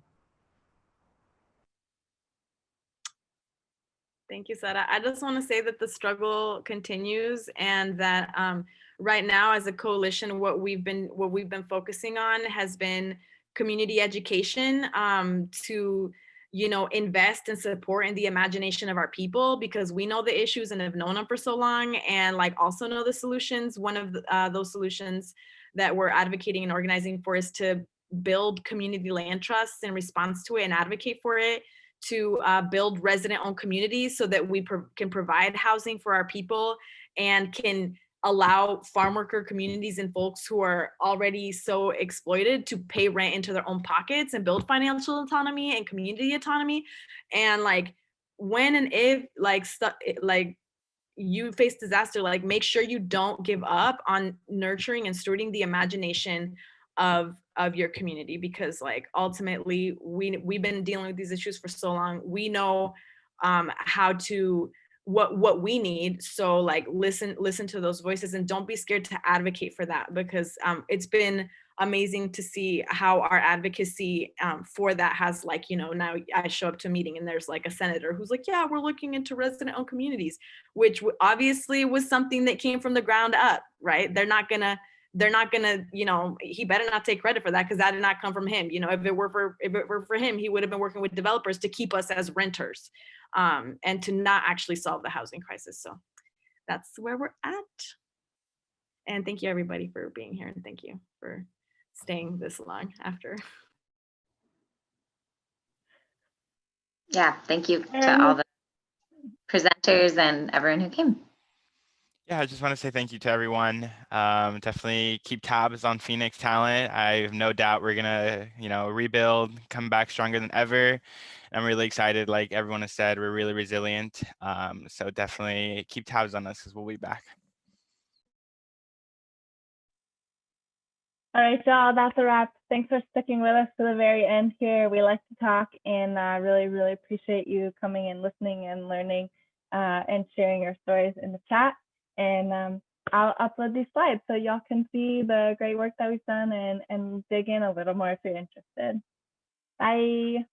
Thank you, Sara. I just want to say that the struggle continues, and that right now, as a coalition, what we've been focusing on has been community education to, you know, invest and support in the imagination of our people, because we know the issues and have known them for so long, and like also know the solutions. One of those solutions that we're advocating and organizing for is to build community land trusts in response to it and advocate for it, to build resident-owned communities so that we can provide housing for our people and can allow farm worker communities and folks who are already so exploited to pay rent into their own pockets and build financial autonomy and community autonomy. And like when and if like you face disaster, like make sure you don't give up on nurturing and stewarding the imagination of your community, because like ultimately we've been dealing with these issues for so long. We know how to what we need. So like listen to those voices and don't be scared to advocate for that, because it's been amazing to see how our advocacy for that has, like, you know, now I show up to a meeting and there's like a senator who's like, yeah, we're looking into resident-owned communities, which obviously was something that came from the ground up, right? They're not gonna, you know, he better not take credit for that, because that did not come from him. You know, if it were for him, he would have been working with developers to keep us as renters and to not actually solve the housing crisis. So that's where we're at. And thank you everybody for being here, and thank you for staying this long after. Yeah, thank you to all the presenters and everyone who came. Yeah, I just want to say thank you to everyone. Definitely keep tabs on Phoenix talent. I have no doubt we're gonna, you know, rebuild, come back stronger than ever. I'm really excited. Like everyone has said, we're really resilient. So definitely keep tabs on us because we'll be back. All right, y'all, that's a wrap. Thanks for sticking with us to the very end here. We like to talk, and really appreciate you coming and listening and learning and sharing your stories in the chat. And I'll upload these slides so y'all can see the great work that we've done and dig in a little more if you're interested. Bye.